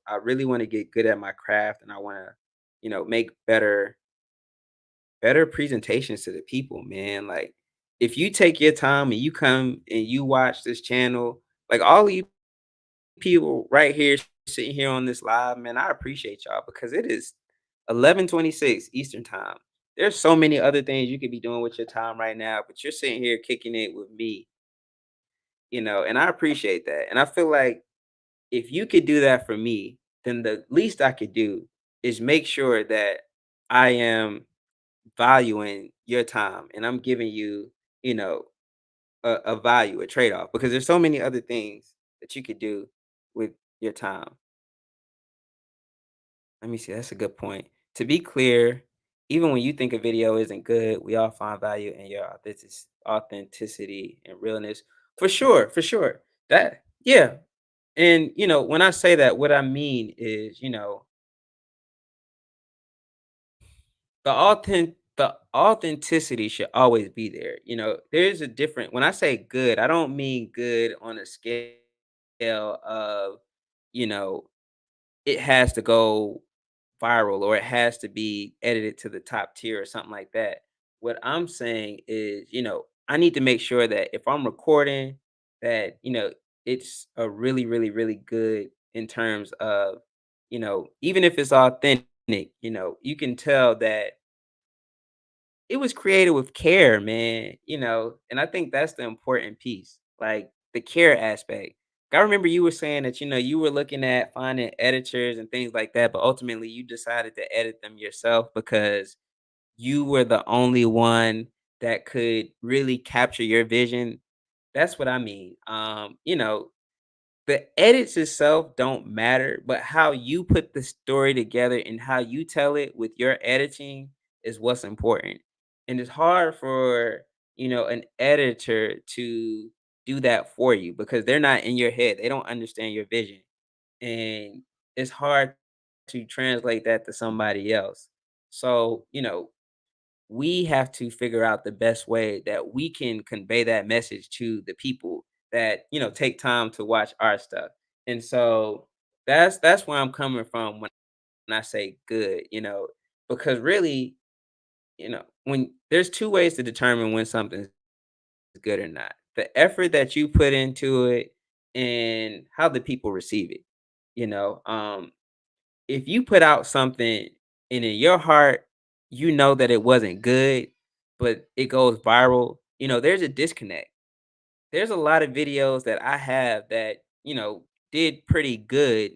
[SPEAKER 1] I really want to get good at my craft and I want to, make better presentations to the people, man. Like, if you take your time and you come and you watch this channel, like all of you people right here sitting here on this live, man, I appreciate y'all because it is 11:26 Eastern time. There's so many other things you could be doing with your time right now, but you're sitting here kicking it with me, and I appreciate that. And I feel like if you could do that for me, then the least I could do is make sure that I am valuing your time and I'm giving you, you know, a value, a trade-off because there's so many other things that you could do with your time. Let me see, that's a good point. To be clear, even when you think a video isn't good, we all find value in your authenticity and realness. For sure, for sure. That yeah. And when I say that, what I mean is, the authenticity should always be there. There's a different when I say good, I don't mean good on a scale of, you know, it has to go viral or it has to be edited to the top tier or something like that. What I'm saying is, I need to make sure that if I'm recording that, it's a really, really, really good in terms of, even if it's authentic, you can tell that it was created with care, man, and I think that's the important piece, like the care aspect. I remember you were saying that, you were looking at finding editors and things like that, but ultimately you decided to edit them yourself because you were the only one that could really capture your vision. That's what I mean. The edits itself don't matter, but how you put the story together and how you tell it with your editing is what's important. And it's hard for, an editor to do that for you because they're not in your head. They don't understand your vision. And it's hard to translate that to somebody else. So, we have to figure out the best way that we can convey that message to the people that take time to watch our stuff. And so that's where I'm coming from when I say good, because really, when there's two ways to determine when something's good or not: the effort that you put into it and how the people receive it. If you put out something and in your heart you know that it wasn't good, but it goes viral, there's a disconnect. There's a lot of videos that I have that, did pretty good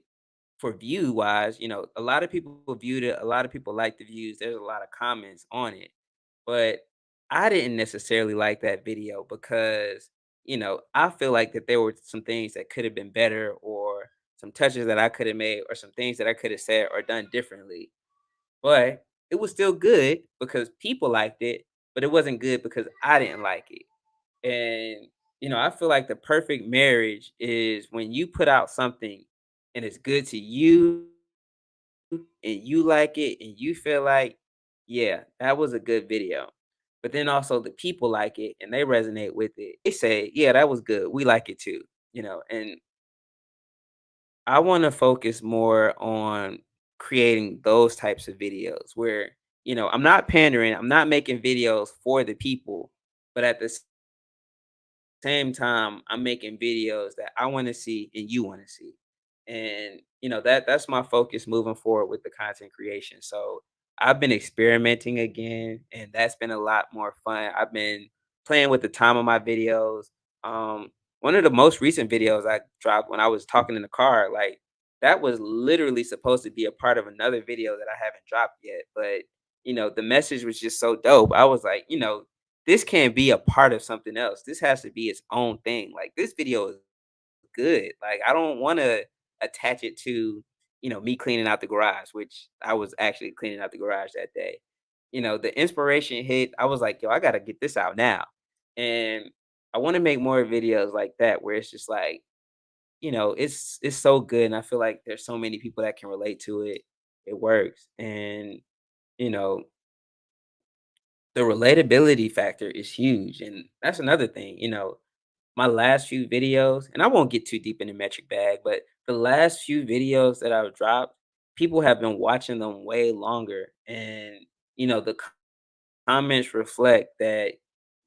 [SPEAKER 1] for view wise. A lot of people viewed it, a lot of people liked the views, there's a lot of comments on it. But I didn't necessarily like that video because, I feel like that there were some things that could have been better or some touches that I could have made or some things that I could have said or done differently. But it was still good because people liked it, but it wasn't good because I didn't like it. And, I feel like the perfect marriage is when you put out something and it's good to you and you like it and you feel like, yeah, that was a good video. But then also the people like it and they resonate with it. They say, yeah, that was good. We like it too, and I want to focus more on creating those types of videos where, I'm not pandering, I'm not making videos for the people, but at the same time, I'm making videos that I want to see and you want to see. And that's my focus moving forward with the content creation. So I've been experimenting again, and that's been a lot more fun. I've been playing with the time of my videos. Um, One of the most recent videos I dropped when I was talking in the car, like that was literally supposed to be a part of another video that I haven't dropped yet. But the message was just so dope. I was like, this can't be a part of something else. This has to be its own thing. Like this video is good. Like I don't want to attach it to, me cleaning out the garage, which I was actually cleaning out the garage that day. The inspiration hit. I was like, yo, I got to get this out now. And I want to make more videos like that where it's just like, it's so good and I feel like there's so many people that can relate to it. It works. And, you know, the relatability factor is huge, and that's another thing, my last few videos, and I won't get too deep in the metric bag, but the last few videos that I've dropped, people have been watching them way longer, and, the comments reflect that,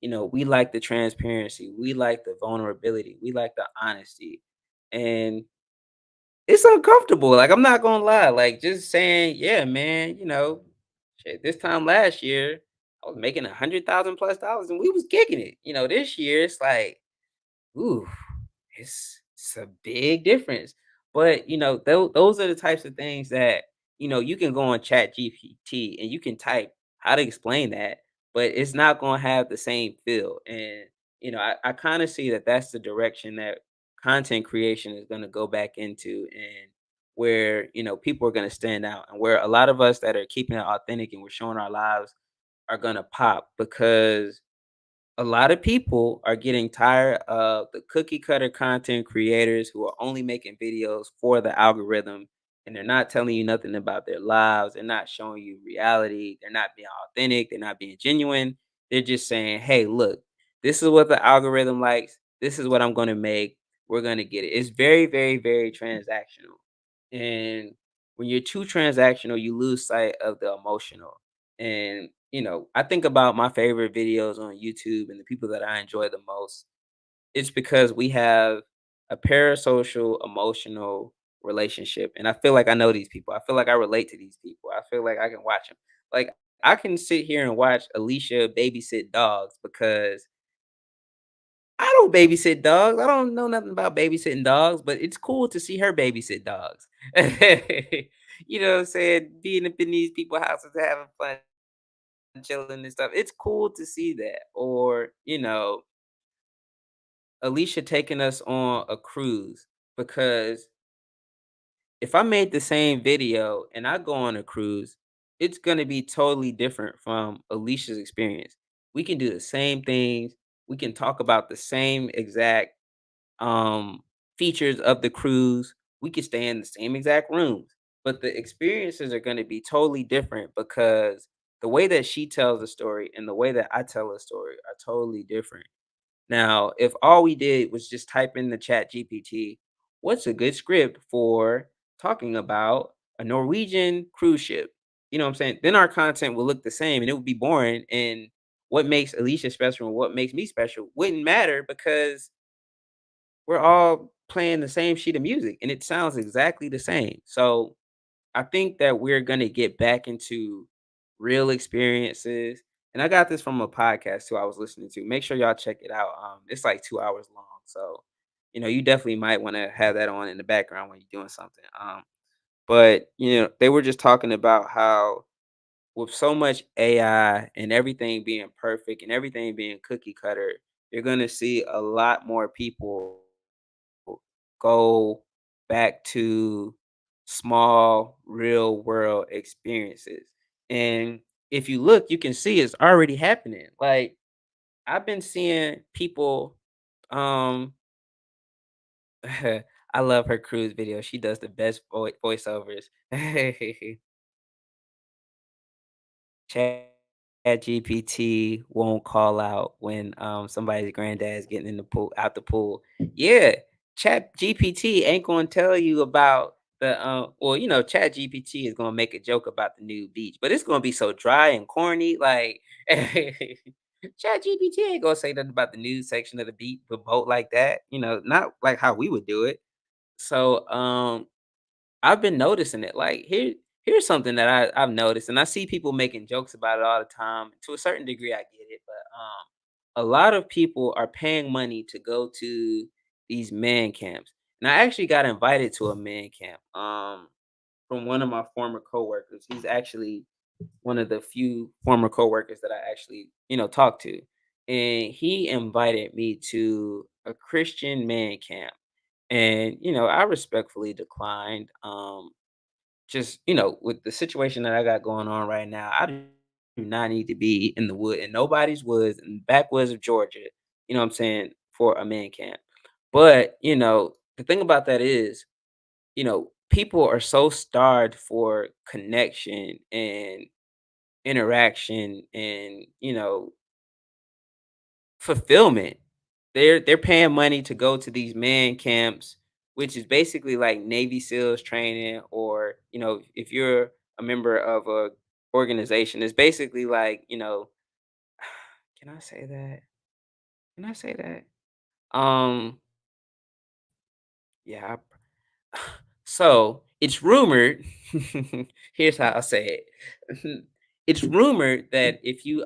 [SPEAKER 1] we like the transparency, we like the vulnerability, we like the honesty, and it's uncomfortable, like, I'm not gonna lie, like, just saying, "Yeah, man, shit, this time last year, I was making 100,000 plus dollars and we was kicking it." This year, it's like, ooh, it's a big difference. But those are the types of things that you can go on Chat GPT and you can type how to explain that, but it's not going to have the same feel. And I kind of see that that's the direction that content creation is going to go back into, and where people are going to stand out, and where a lot of us that are keeping it authentic and we're showing our lives are going to pop, because a lot of people are getting tired of the cookie cutter content creators who are only making videos for the algorithm, and they're not telling you nothing about their lives. They're not showing you reality. They're not being authentic. They're not being genuine. They're just saying, hey, look, this is what the algorithm likes. This is what I'm going to make. We're going to get it. It's very, very, very transactional. And when you're too transactional, you lose sight of the emotional. And, I think about my favorite videos on YouTube and the people that I enjoy the most. It's because we have a parasocial emotional relationship. And I feel like I know these people. I feel like I relate to these people. I feel like I can watch them. Like I can sit here and watch Alicia babysit dogs because I don't babysit dogs. I don't know nothing about babysitting dogs, but it's cool to see her babysit dogs. You know what I'm saying? Being up in these people's houses having fun, chilling and stuff. It's cool to see that. Or, Alicia taking us on a cruise, because if I made the same video and I go on a cruise, it's going to be totally different from Alicia's experience. We can do the same things. We can talk about the same exact features of the cruise. We could stay in the same exact rooms, but the experiences are going to be totally different, because the way that she tells a story and the way that I tell a story are totally different. Now, if all we did was just type in the chat GPT, what's a good script for talking about a Norwegian cruise ship? You know what I'm saying? Then our content will look the same and it would be boring. And what makes Alicia special and what makes me special wouldn't matter, because we're all playing the same sheet of music and it sounds exactly the same. So I think that we're gonna get back into real experiences. And I got this from a podcast too I was listening to. Make sure y'all check it out. It's like 2 hours long. So, you definitely might want to have that on in the background when you're doing something. But they were just talking about how with so much AI and everything being perfect and everything being cookie cutter, you're gonna see a lot more people go back to small real world experiences. And if you look, you can see it's already happening. Like I've been seeing people um I love her cruise video. She does the best voiceovers. Chat GPT won't call out when somebody's granddad's getting in the pool out the pool. Yeah, Chat GPT ain't gonna tell you about the well, Chat GPT is gonna make a joke about the new beach, but it's gonna be so dry and corny, like ChatGPT ain't gonna say nothing about the news section of the beat the boat like that, not like how we would do it. So, I've been noticing it. Like here's something that I've noticed, and I see people making jokes about it all the time. To a certain degree, I get it, but a lot of people are paying money to go to these man camps. And I actually got invited to a man camp from one of my former coworkers. He's actually one of the few former coworkers that I actually, talk to. And he invited me to a Christian man camp. And, I respectfully declined. Just, with the situation that I got going on right now, I do not need to be in the wood in nobody's woods in the backwoods of Georgia, you know what I'm saying, for a man camp. But, the thing about that is, people are so starved for connection and interaction and, fulfillment. They're paying money to go to these man camps, which is basically like Navy SEALs training, or, if you're a member of a organization, it's basically like, can I say that? Can I say that? Um, yeah. So it's rumored. Here's how I'll say it. It's rumored that if you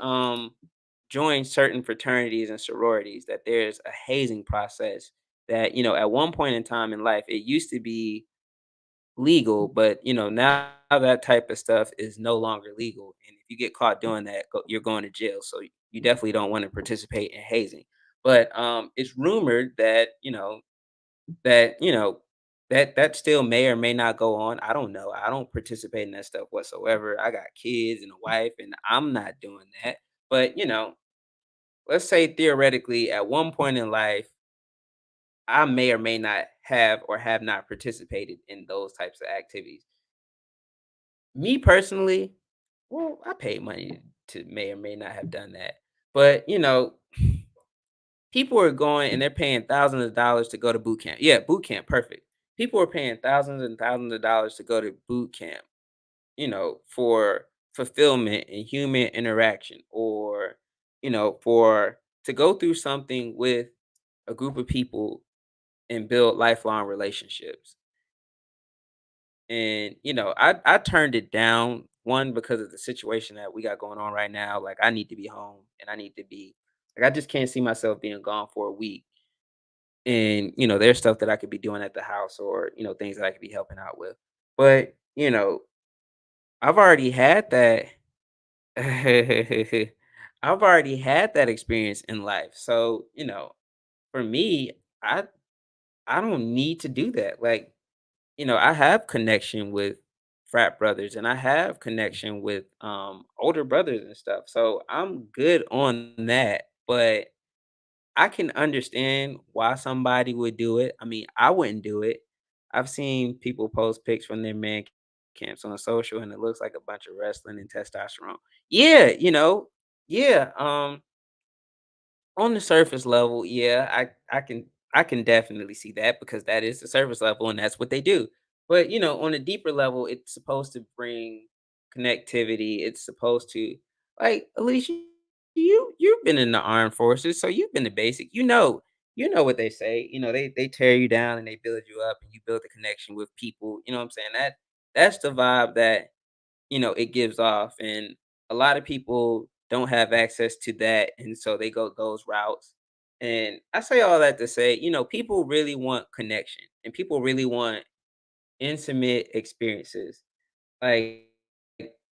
[SPEAKER 1] join certain fraternities and sororities, that there's a hazing process that at one point in time in life it used to be legal, but now that type of stuff is no longer legal. And if you get caught doing that, you're going to jail. So you definitely don't want to participate in hazing. But it's rumored that that, that still may or may not go on. I don't know. I don't participate in that stuff whatsoever. I got kids and a wife, and I'm not doing that. But, let's say theoretically, at one point in life, I may or may not have or have not participated in those types of activities. Me personally, well, I paid money to may or may not have done that. But, people are going and they're paying thousands of dollars to go to boot camp. Yeah, boot camp, perfect. People are paying thousands and thousands of dollars to go to boot camp, for fulfillment and human interaction, or, for to go through something with a group of people and build lifelong relationships. And, I turned it down, one, because of the situation that we got going on right now. Like, I need to be home and I need to be, like, I just can't see myself being gone for a week. And, there's stuff that I could be doing at the house, or, things that I could be helping out with. But, I've already had that. I've already had that experience in life. So, for me, I I don't need to do that. Like, I have connection with frat brothers, and I have connection with older brothers and stuff. So I'm good on that. But I can understand why somebody would do it. I mean, I wouldn't do it. I've seen people post pics from their man camps on social, and it looks like a bunch of wrestling and testosterone. Yeah, yeah. On the surface level, yeah, I can definitely see that, because that is the surface level and that's what they do. But, on a deeper level, it's supposed to bring connectivity. It's supposed to, like, at least you've been in the armed forces, so you've been the basic. You know what they say. They tear you down and they build you up, and you build a connection with people. You know what I'm saying? That's the vibe that it gives off. And a lot of people don't have access to that. And so they go those routes. And I say all that to say, people really want connection, and people really want intimate experiences. Like,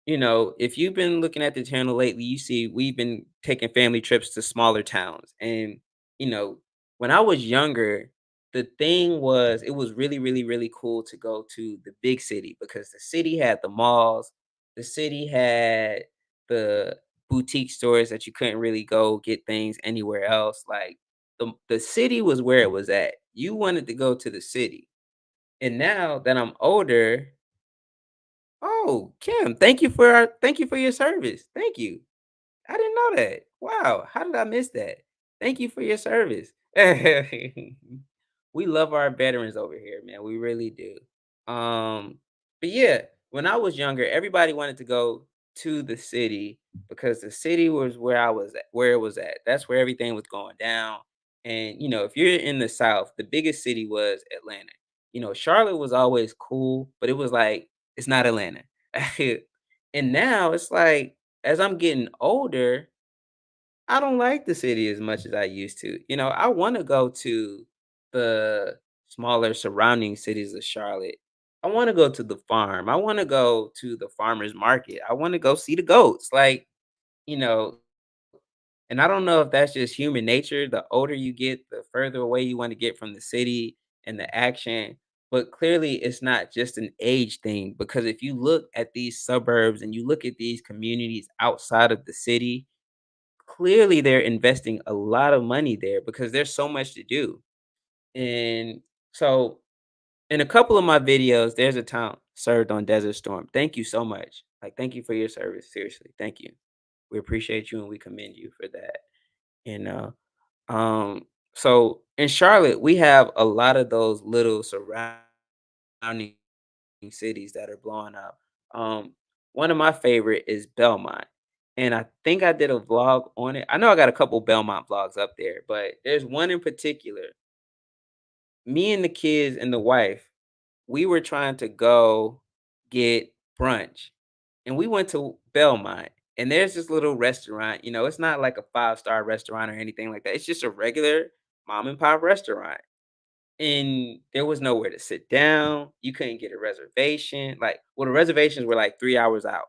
[SPEAKER 1] if you've been looking at the channel lately, you see we've been taking family trips to smaller towns. And, you know, when I was younger, the thing was it was really, really, really cool to go to the big city, because the city had the malls, the city had the boutique stores that you couldn't really go get things anywhere else. Like, the city was where it was at. You wanted to go to the city. And now that I'm older, oh, Kim, thank you for your service. Thank you. I didn't know that. Wow, how did I miss that? Thank you for your service. We love our veterans over here, man. We really do. But yeah, when I was younger, everybody wanted to go. to the city because the city was where I was at, where it was at. That's where everything was going down. And if you're in the South, the biggest city was Atlanta. Charlotte was always cool, but it was like it's not Atlanta. And now it's like as I'm getting older, I don't like the city as much as I used to. I want to go to the smaller surrounding cities of Charlotte. I want to go to the farm. I want to go to the farmers market. I want to go see the goats. You know, and I don't know if that's just human nature. The older you get, the further away you want to get from the city and the action. But clearly, it's not just an age thing because if you look at these suburbs and you look at these communities outside of the city, clearly they're investing a lot of money there because there's so much to do. And so in a couple of my videos, there's a town served on Desert Storm. Thank you so much. Like, thank you for your service. Seriously. Thank you. We appreciate you and we commend you for that. You know, um, so in Charlotte, we have a lot of those little surrounding cities that are blowing up. Um, One of my favorite is Belmont, and I think I did a vlog on it. I know I got a couple Belmont vlogs up there, but there's one in particular. Me and the kids and the wife, we were trying to go get brunch, and we went to Belmont. And there's this little restaurant. It's not like a five-star restaurant or anything like that. It's just a regular mom and pop restaurant and there was nowhere to sit down. You couldn't get a reservation. The reservations were like 3 hours out,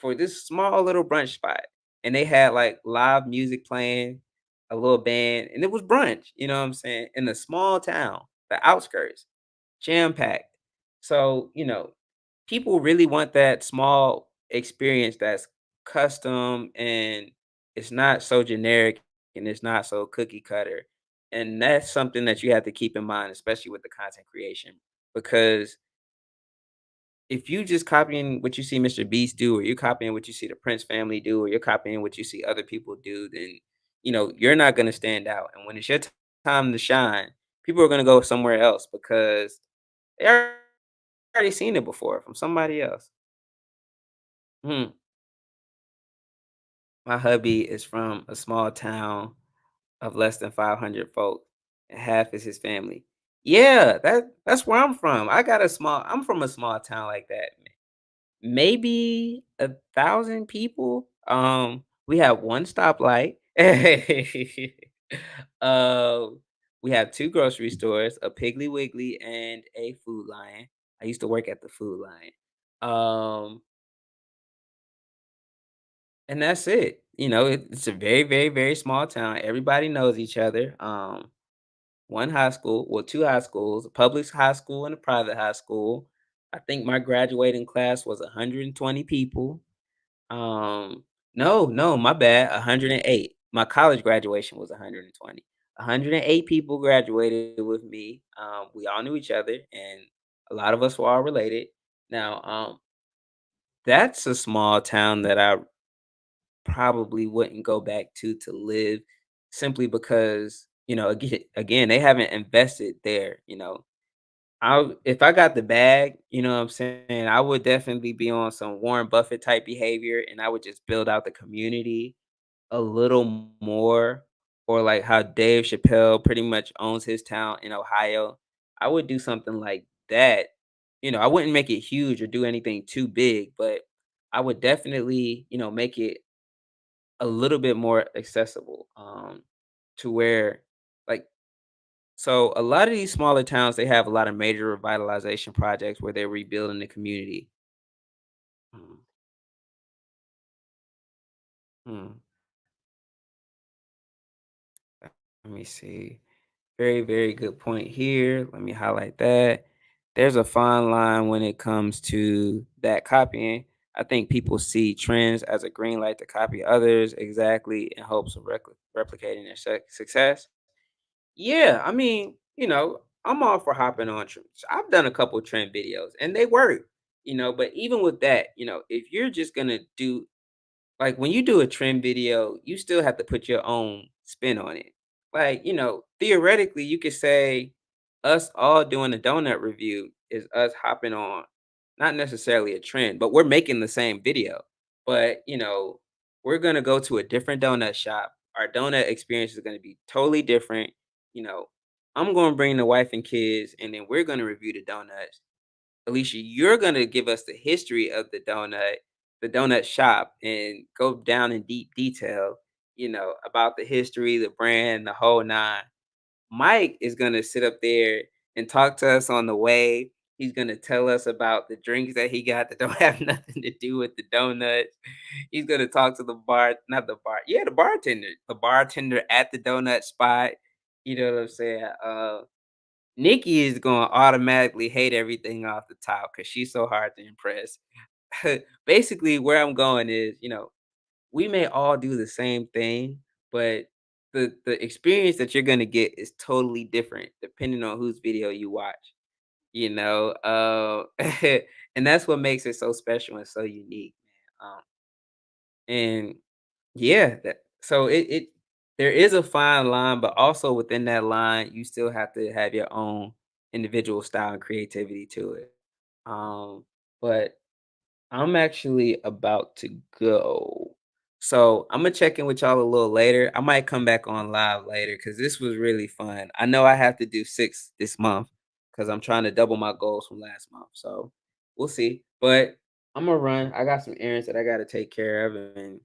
[SPEAKER 1] for this small little brunch spot. And they had like live music playing, a little band, and it was brunch, you know what I'm saying? In a small town, the outskirts, jam packed. So, people really want that small experience that's custom and it's not so generic and it's not so cookie cutter. And that's something that you have to keep in mind, especially with the content creation, because if you just copying what you see Mr. Beast do, or you're copying what you see the Prince family do, or you're copying what you see other people do, then you're not going to stand out. And when it's your time to shine, people are going to go somewhere else because they already seen it before from somebody else. Hmm. My hubby is from a small town of less than 500 folk, and half is his family. Yeah, that's where I'm from. I'm from a small town like that. Maybe 1,000 people. We have one stoplight. Um, we have two grocery stores, a Piggly Wiggly and a Food Lion. I used to work at the Food Lion. Um, and that's it. It's a very, very, very small town. Everybody knows each other. One high school, well, two high schools, a public high school and a private high school. I think my graduating class was 120 people. No, no, my bad, 108. My college graduation was 120. 108 people graduated with me. We all knew each other, and a lot of us were all related. Now, that's a small town that I probably wouldn't go back to live simply because, again, they haven't invested there. If I got the bag, you know what I'm saying, I would definitely be on some Warren Buffett type behavior and I would just build out the community a little more, or like how Dave Chappelle pretty much owns his town in Ohio. I would do something like that. I wouldn't make it huge or do anything too big, but I would definitely, make it a little bit more accessible, to where like so a lot of these smaller towns, they have a lot of major revitalization projects where they're rebuilding the community. Mm, mm. Let me see. Very, very good point here. Let me highlight that. There's a fine line when it comes to that copying. I think people see trends as a green light to copy others exactly in hopes of replicating their success. Yeah, I mean, I'm all for hopping on trends. I've done a couple trend videos and they work, but even with that, if you're just gonna do like when you do a trend video, you still have to put your own spin on it. Like, theoretically, you could say us all doing a donut review is us hopping on. not necessarily a trend, but we're making the same video. But, we're gonna go to a different donut shop. Our donut experience is gonna be totally different. You know, I'm gonna bring the wife and kids, and then we're gonna review the donuts. Alicia, you're gonna give us the history of the donut shop, and go down in deep detail, about the history, the brand, the whole nine. Mike is gonna sit up there and talk to us on the way. He's gonna tell us about the drinks that he got that don't have nothing to do with the donuts. He's gonna talk to not the bar, yeah, the bartender at the donut spot. You know what I'm saying? Nikki is gonna automatically hate everything off the top because she's so hard to impress. Basically, where I'm going is, we may all do the same thing, but the experience that you're gonna get is totally different depending on whose video you watch, and that's what makes it so special and so unique, man. And yeah, so it there is a fine line, but also within that line, you still have to have your own individual style and creativity to it. But I'm actually about to go. So I'm gonna check in with y'all a little later. I might come back on live later because this was really fun. I know I have to do 6 this month because I'm trying to double my goals from last month. So we'll see. But I'm gonna run. I got some errands that I gotta take care of, and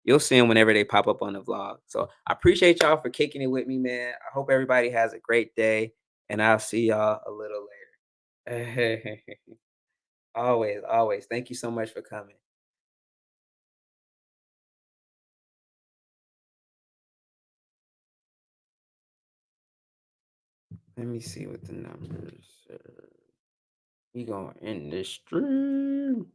[SPEAKER 1] you'll see them whenever they pop up on the vlog. So I appreciate y'all for kicking it with me, man. I hope everybody has a great day, and I'll see y'all a little later. Always, always. Thank you so much for coming. Let me see what the numbers are. We gonna end this stream.